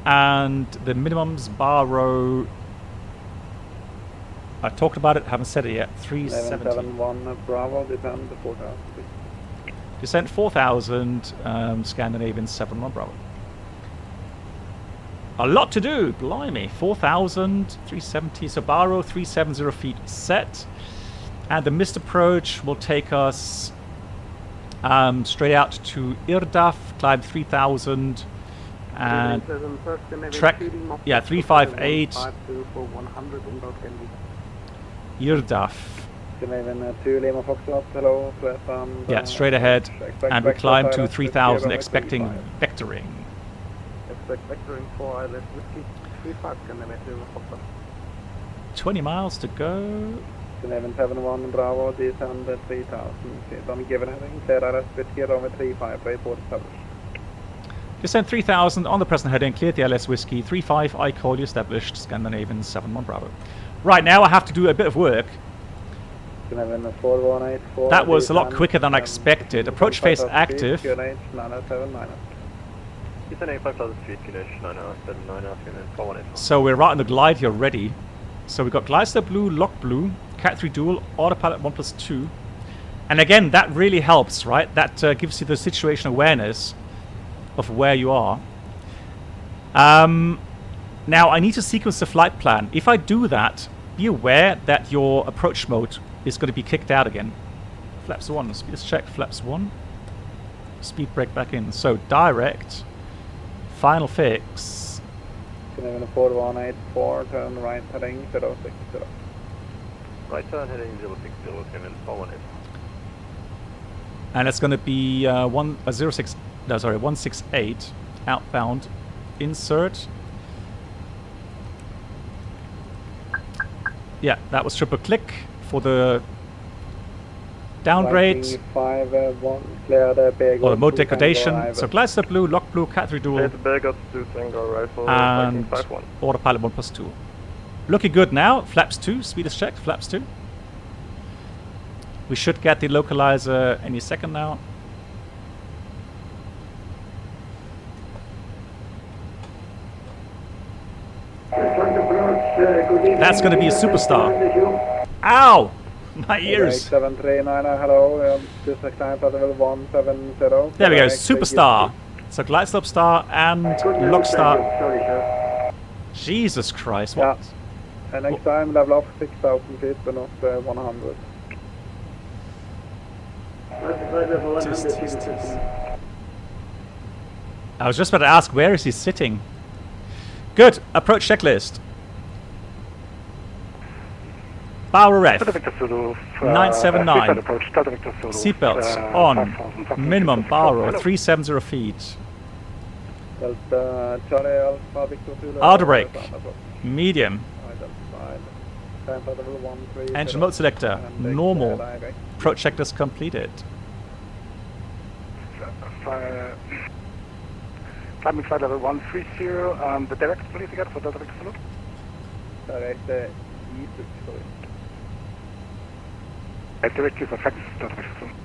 and the minimum's bar row. I talked about it, haven't said it yet. 370. 1171 Bravo, descend 4,000. Descent 4,000, Scandinavian 7-1 Bravo. A lot to do, blimey. 4,000, 370, so bar row 370 feet set. And the missed approach will take us straight out to Irdaf, climb 3,000, and track, yeah, 358. Irdaf. Yeah, straight ahead, and we climb to 3000, expecting vectoring. Expect vectoring for ILS Whiskey 35, can I make you 20 miles to go. 771 Bravo, descend 3000, on given heading, clear RS with here over 35, report established. Descent 3000 on the present heading, cleared the LS Whiskey 35, I call you established, Scandinavian 71 Bravo. Right, now I have to do a bit of work. That was a lot quicker than I expected. Approach phase active. So we're right on the glide here already. So we've got Glider Blue, Lock Blue, Cat 3 Dual, Autopilot 1+2. And again, that really helps, right? That gives you the situation awareness of where you are. Now, I need to sequence the flight plan. If I do that, be aware that your approach mode is going to be kicked out again. Flaps 1, speed check, flaps 1. Speed brake back in. So, direct, final fix. 4184, turn right heading 060. Right turn heading 060, and forward it. And it's going to be 168 outbound. Insert. Yeah, that was triple click for the downgrade. Or the mode degradation. So Glider Blue, Lock Blue, Cat 3 Dual, and Autopilot 1+2. Looking good now. Flaps 2, speed is checked. Flaps 2. We should get the localizer any second now. That's going to be a superstar. Ow! My ears. 739, hello. Just next time, level 170. There we go, superstar. So glide slope star and lock star. Jesus Christ! What? Yeah. And next time, level up 6,000 feet, but not 100. I was just about to ask, where is he sitting? Good. Approach checklist. Power ref. 979. Seatbelts on. Minimum power row 370 feet. Outer brake. Medium. Engine mode selector. Normal. Approach checklist completed. Climbing flight level 130, the direct please again for direct salute. Direct directly for flight direct salute.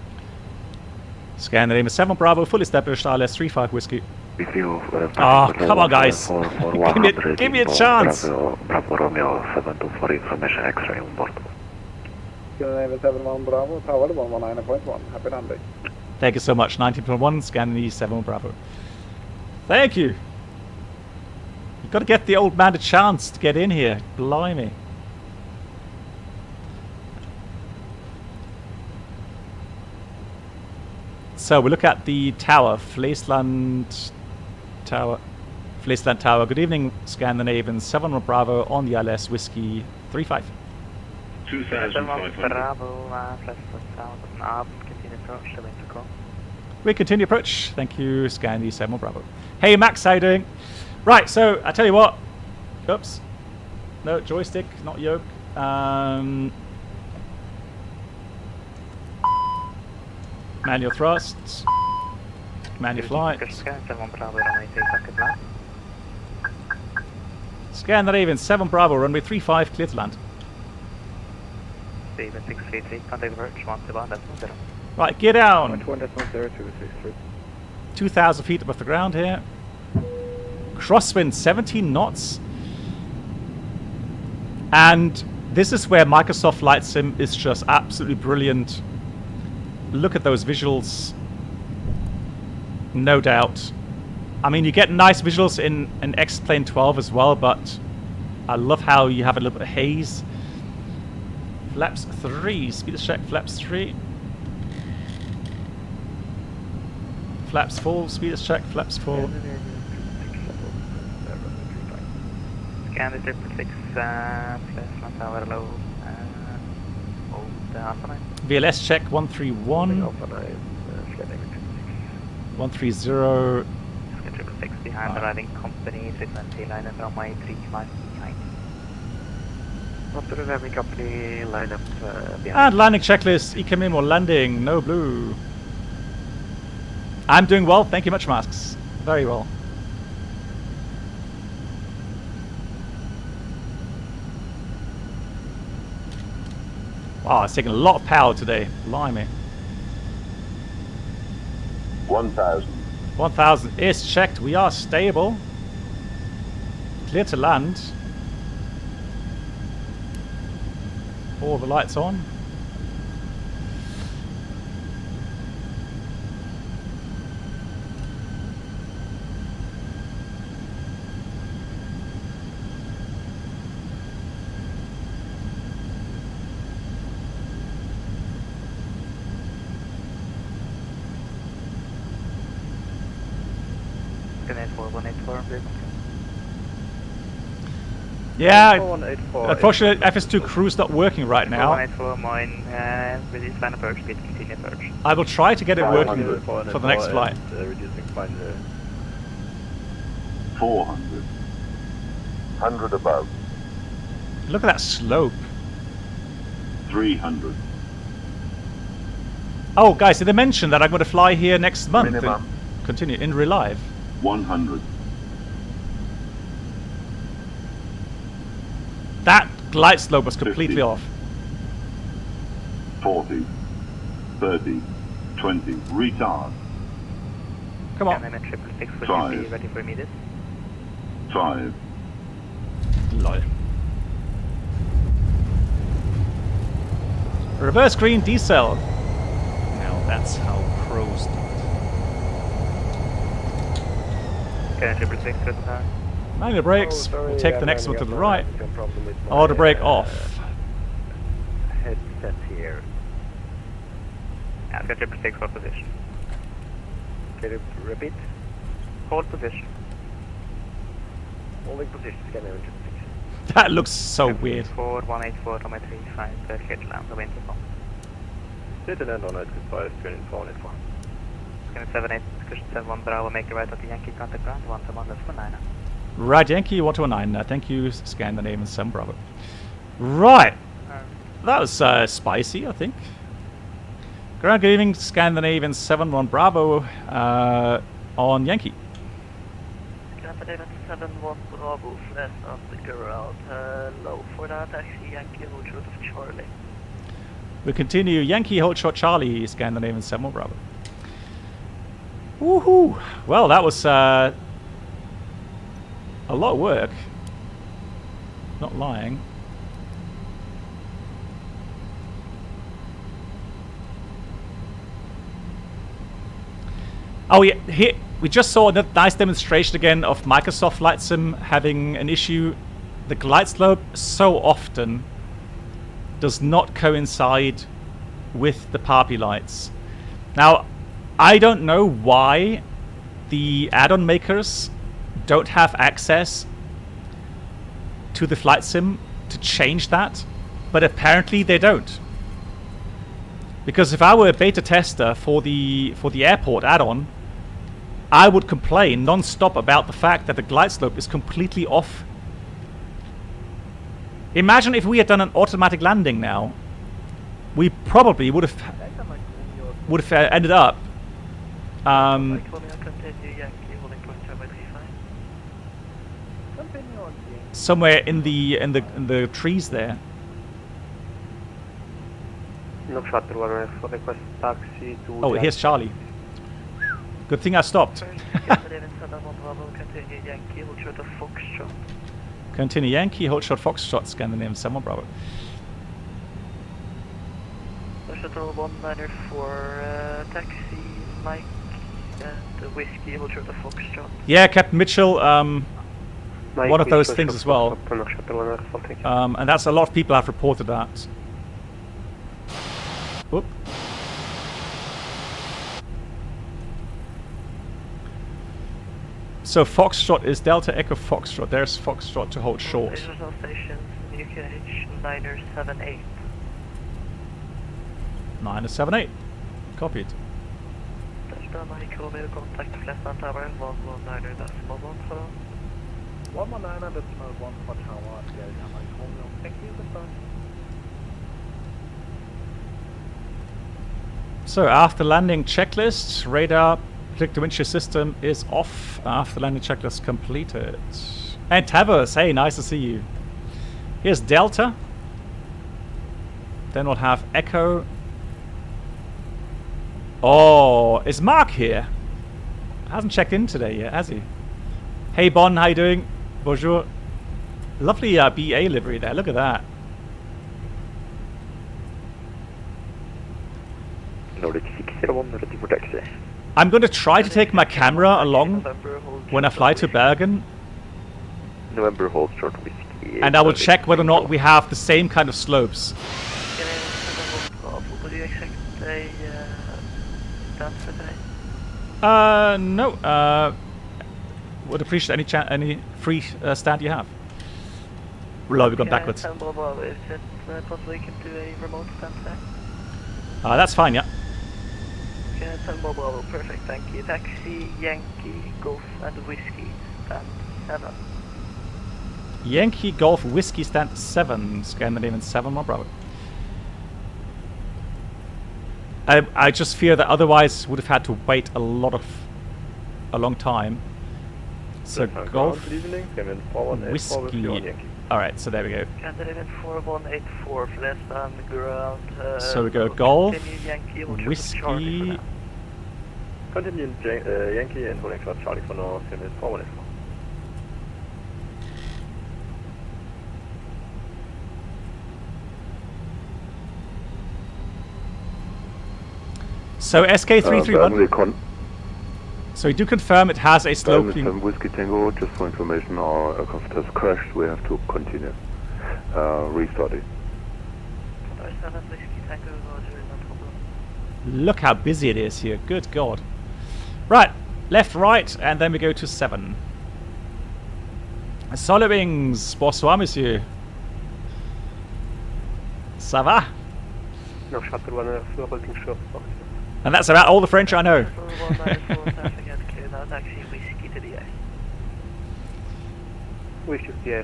Scandinavian 7 Bravo, fully established, ILS 35 Whiskey. Oh, come on guys. give me a chance. Bravo Romeo 724 information X-ray on board. 71 Bravo, tower 119.1, happy landing. Thank you so much, 19.1, Scandinavian 7 Bravo. Thank you. You've got to get the old man a chance to get in here. Blimey. So we look at the tower, Fleesland Tower. Fleesland Tower. Good evening, Scandinavian 7 Bravo on the ILS Whiskey 35. 2,500. Bravo, continue approach, We continue approach. Thank you, Scandi 7 Bravo. Hey Max, how you doing? Right, so I tell you what. Oops. No, joystick, not yoke. Manual thrusts. Manual flight. Scandinavian 7 Bravo, runway 35, clear to land. Right, gear down. 2,000 feet above the ground here. Crosswind 17 knots. And this is where Microsoft Flight Sim is just absolutely brilliant. Look at those visuals. No doubt. I mean, you get nice visuals in an X-Plane 12 as well, but I love how you have a little bit of haze. Flaps 3. Speed check. Flaps 3. Flaps 4. Speed check. Flaps 4. Scan the 666, place my tower low. Alpha 9. VLS check 131. Alpha 9, flight name 130. Sky 666 behind arriving company 320 line up runway 359. After arriving company, line up behind. And landing checklist, ECMIM or landing, no blue. I'm doing well, thank you much, Masks. Very well. Wow, it's taking a lot of power today. Blimey. 1,000. 1,000 is checked. We are stable. Clear to land. All the lights on. Yeah, unfortunately FS2 crew's not working right now. 184 mine, release line approach, speed continue approach. I will try to get it working for the next flight. Reducing climb 400. 100 above. Look at that slope. 300. Oh, guys, did they mention that I'm going to fly here next month? Minimum. Continue in real life. 100. That glide slope was completely 50. off. 40. 30. 20. Retard. Come on. I'm at 666, would you 5. be ready for immediate? 5. Lol. Reverse green decel. Now that's how pros do it. Okay, 666, good time. Mind the brakes. We'll take the next one to the right. Auto brake off. Headset here. Yeah, I've got 666, hold position. Can you repeat? Hold position. Holding position, scan 6. That looks so weird. 184, runway 35, clear to land, the wind is on. Clear to land on 925, turning 484. Scan 78, cushion 71, Bravo, make a right at the Yankee contact ground, 1 left for 9. Right, Yankee 129. Thank you, Scandinavian Sun Bravo. Right. That was spicy, I think. Ground giving Scandinavian 7-1 Bravo on Yankee. Scandinavian 7-1 Bravo, flat on the ground. Low for that, taxi Yankee, hold short of Charlie. We continue Yankee hold short Charlie, Scandinavian 7-1 Bravo. Woohoo! Well, that was a lot of work. Not lying. Oh yeah, here we just saw a nice demonstration again of Microsoft Flight Sim having an issue. The glide slope so often does not coincide with the PARPI lights. Now, I don't know why the add-on makers don't have access to the flight sim to change that, but apparently they don't. Because if I were a beta tester for the airport add-on, I would complain non-stop about the fact that the glide slope is completely off. Imagine if we had done an automatic landing now. We probably would have ended up somewhere in the trees there. Oh, here's Charlie. Good thing I stopped. Continue Yankee, hold short Foxtrot, Scandinavian 7 Bravo. Shuttle 194, taxi Mike and whiskey, hold short of Foxtrot. Yeah, Captain Mitchell, one of those things as well. And that's a lot of people have reported that. Whoop. So Foxtrot is Delta Echo Foxtrot. There's Foxtrot to hold short. Stations, UKH 978. 978. Copied. Touchdown Mike Romeo, contact Flatland Tower, 119 decimal 1 for 119 decimal 1 for Tower, Delta Mike Romeo. Thank you, goodbye. So after landing checklist, radar predictor wind shear system is off. After landing checklist completed. And Tavos, hey, nice to see you. Here's Delta. Then we'll have Echo. Oh, is Mark here? Hasn't checked in today yet, has he? Hey Bon, how you doing? Bonjour. Lovely BA livery there, look at that. Nordic 601, ready for taxi. I'm going to try to take my camera along when I fly to Bergen. November hold short whiskey. And I will check whether or not we have the same kind of slopes. Would you expect a stand for today? No. Would appreciate any free stand you have. Well, we've gone backwards. Is it possible you can do a remote stand today? That's fine, yeah. Okay, 10 Bravo, perfect, thank you. Taxi, Yankee, Golf and Whiskey, stand 7. Yankee Golf Whiskey stand 7. Scandinavian 7, my brother. I just fear that otherwise would have had to wait a long time. So Golf Whiskey. Alright, so there we go. Scandinavian 4184 for less than ground. So we go Golf, Yankee, Whiskey. Continue Yankee and holding short Charlie for now, 4184. So SK331. So we do confirm it has a sloping. Whiskey Tango, just for information, our aircraft has crashed. We have to continue. Restart it. Look how busy it is here. Good God. Right. Left, right, and then we go to 7. Solid wings. Bonsoir, monsieur. Ça va? And that's about all the French I know.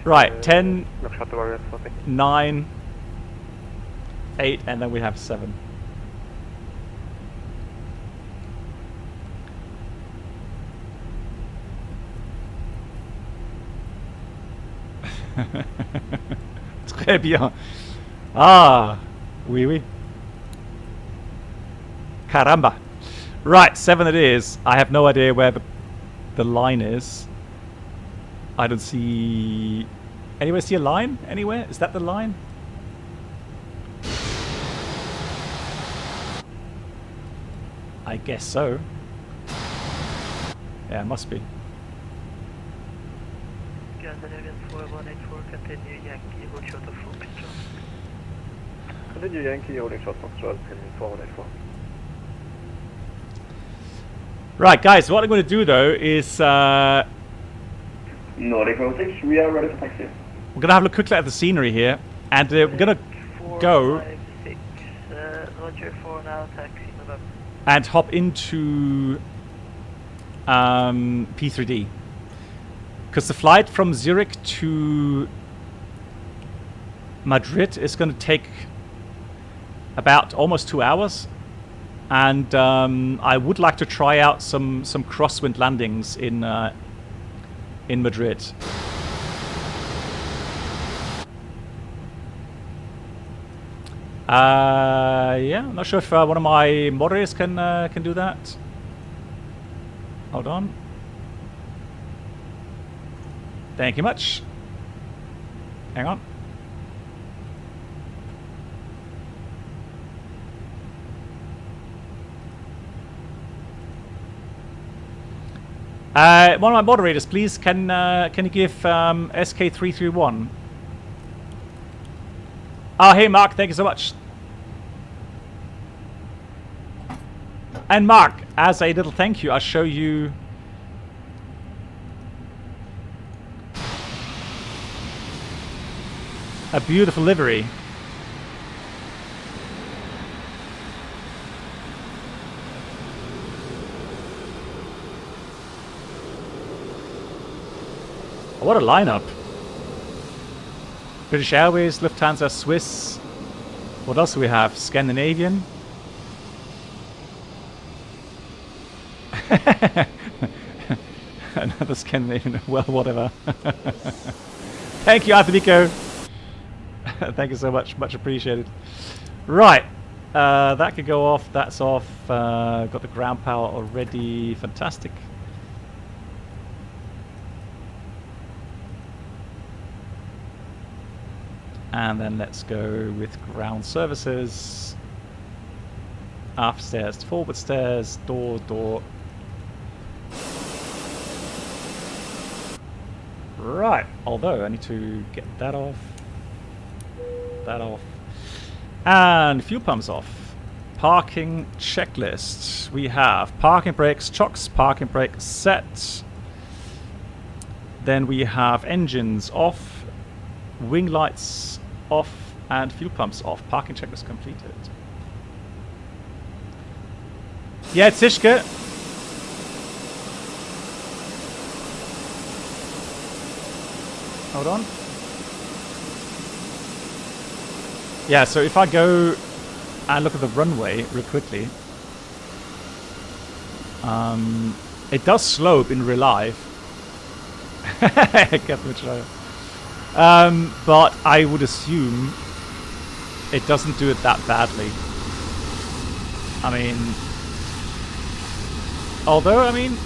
Right, 10, 9, 8, and then we have 7. Très bien. Ah, oui, oui. Caramba. Right, 7 it is. I have no idea where the line is. I don't see... Anywhere see a line? Anywhere? Is that the line? I guess so. Yeah, it must be. Scandinavian 4184, continue Yankee, hold short of Foxtrot. Continue Yankee, holding short Foxtrot, continue 4184. Right, guys, what I'm going to do though is Nordic 06, we are ready for taxi. we're going to have a quick look at the scenery here, and we're going to go 456, Roger 4 now, taxi November. and hop into P3D. Because the flight from Zurich to Madrid is going to take about almost 2 hours. And I would like to try out some crosswind landings in Madrid. Yeah, I'm not sure if one of my moderators can do that. Hold on. Thank you much. Hang on. One of my moderators, please, can you give SK331? Oh, hey, Mark, thank you so much. And Mark, as a little thank you, I'll show you a beautiful livery. What a lineup. British Airways, Lufthansa, Swiss. What else do we have? Scandinavian. Another Scandinavian. Well, whatever. Thank you, Arthurico. Thank you so much. Much appreciated. Right. That could go off. That's off. Got the ground power already. Fantastic. And then let's go with ground services. Aft stairs, forward stairs, door. Right, although I need to get that off. And fuel pumps off. Parking checklist. We have parking brakes, chocks, parking brake set. Then we have engines off, wing lights off, and fuel pumps off. Parking checklist completed. Yeah, Tishka. Hold on. Yeah, so if I go and look at the runway real quickly, it does slope in real life. But I would assume it doesn't do it that badly. I mean, although, I mean,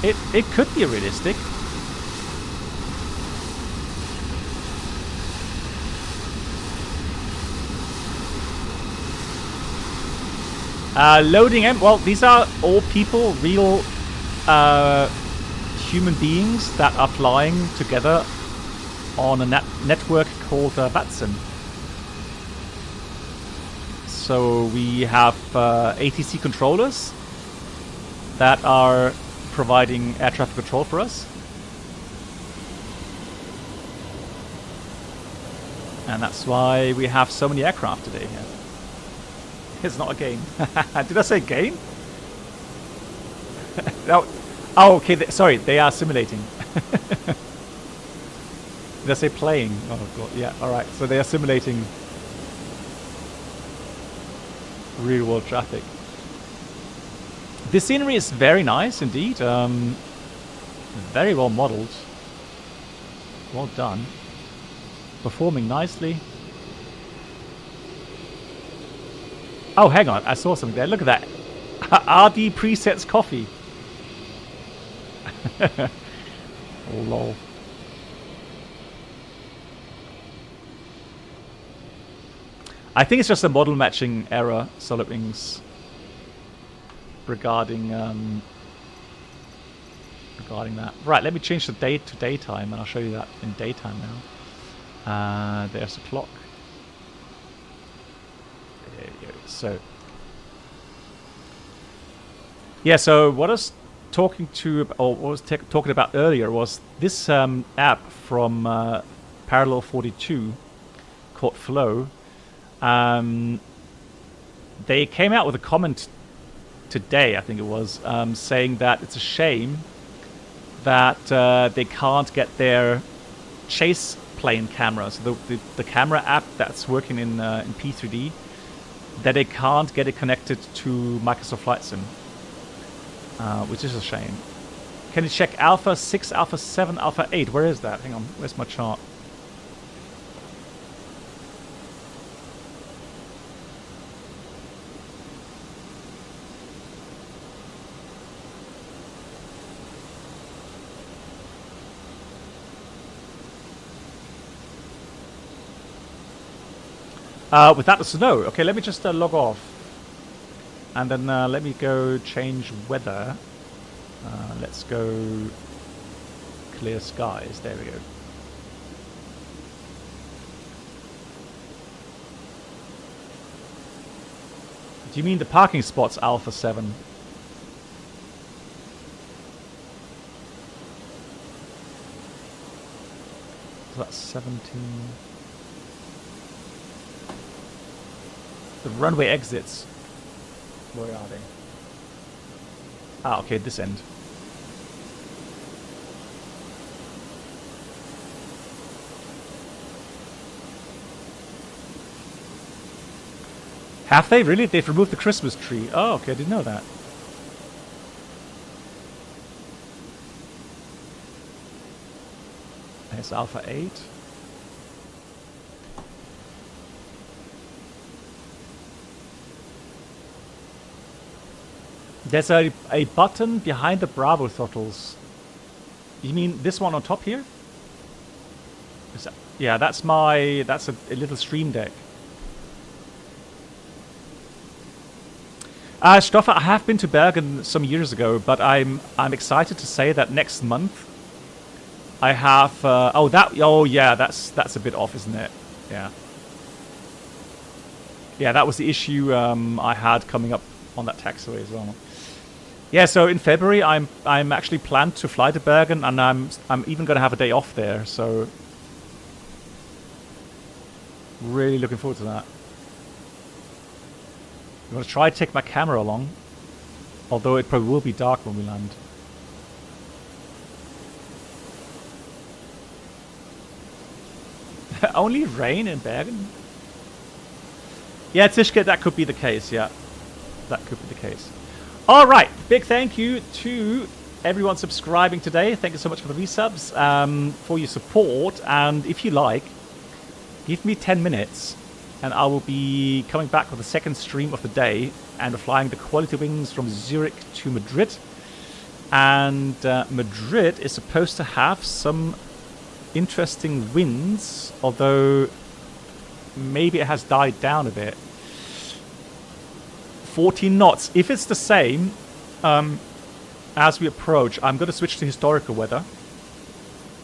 it could be realistic. Loading M. Well, these are all people, real human beings that are flying together on a network called VATSIM. So we have ATC controllers that are providing air traffic control for us. And that's why we have so many aircraft today here. It's not a game. Did I say game? No. Oh, okay. Sorry, they are simulating. Did I say playing? Oh, God. Yeah, alright. So they are simulating real-world traffic. The scenery is very nice indeed. Very well modeled. Well done. Performing nicely. Oh, hang on. I saw something there. Look at that. RD Presets Coffee. Oh, lol. I think it's just a model matching error, SolidWings, regarding that. Right, let me change the date to daytime, and I'll show you that in daytime now. There's the clock. There you go. So, yeah. So what I was talking about earlier was this app from Parallel 42 called Flow. They came out with a comment today, I think it was, saying that it's a shame that they can't get their chase plane camera, so the camera app that's working in P3D, that they can't get it connected to Microsoft Flight Sim, which is a shame. Can you check Alpha 6, Alpha 7, Alpha 8? Where is that? Hang on, where's my chart? Without the snow. Okay, let me just log off. And then let me go change weather. Let's go clear skies. There we go. Do you mean the parking spots, Alpha 7? So that's 17... The runway exits. Where are they? Ah, okay, this end. Have they really? They've removed the Christmas tree. Oh, okay, I didn't know that. There's Alpha 8. There's a button behind the Bravo throttles. You mean this one on top here? Yeah, that's a little stream deck. Stoffer, I have been to Bergen some years ago, but I'm excited to say that next month I have that's a bit off, isn't it? Yeah. Yeah, that was the issue I had coming up on that taxiway as well. Yeah, so in February I'm actually planned to fly to Bergen, and I'm even going to have a day off there, so really looking forward to that. I'm going to try to take my camera along, although it probably will be dark when we land. Only rain in Bergen? Yeah, Tishka, that could be the case, yeah. That could be the case. Alright, big thank you to everyone subscribing today. Thank you so much for the resubs, for your support, and if you like, give me 10 minutes and I will be coming back with the second stream of the day, and we're flying the quality wings from Zurich to Madrid. And Madrid is supposed to have some interesting winds, although maybe it has died down a bit. 14 knots. If it's the same as we approach, I'm going to switch to historical weather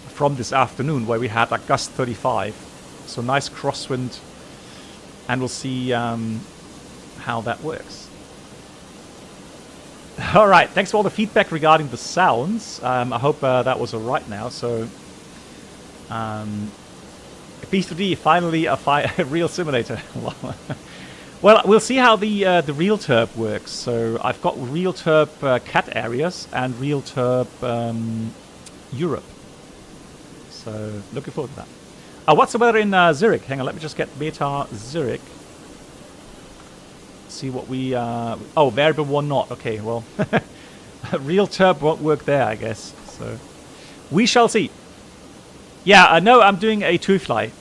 from this afternoon, where we had like gust 35. So nice crosswind, and we'll see how that works. All right, thanks for all the feedback regarding the sounds. I hope that was all right now. So B3D, finally a real simulator. Well, we'll see how the real turb works. So I've got real turb cat areas and real turb Europe. So looking forward to that. What's the weather in Zurich? Hang on, let me just get Beta Zurich. See what we... oh, variable 1 knot. Okay, well, real turb won't work there, I guess. So we shall see. Yeah, no, I'm doing a TUI fly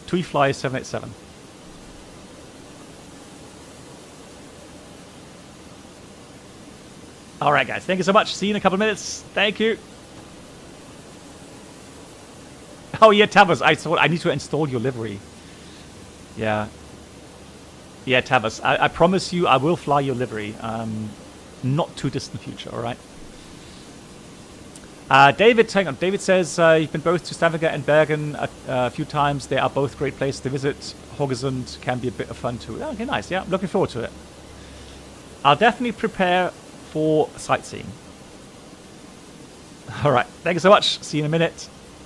787. All right, guys. Thank you so much. See you in a couple of minutes. Thank you. Oh, yeah, Tavas. I need to install your livery. Yeah. Yeah, Tavas. I promise you I will fly your livery. Not too distant future, all right? David, hang on. David says you've been both to Stavanger and Bergen a few times. They are both great places to visit. Haugesund can be a bit of fun too. Okay, nice. Yeah, I'm looking forward to it. I'll definitely prepare for sightseeing. All right. Thank you so much. See you in a minute.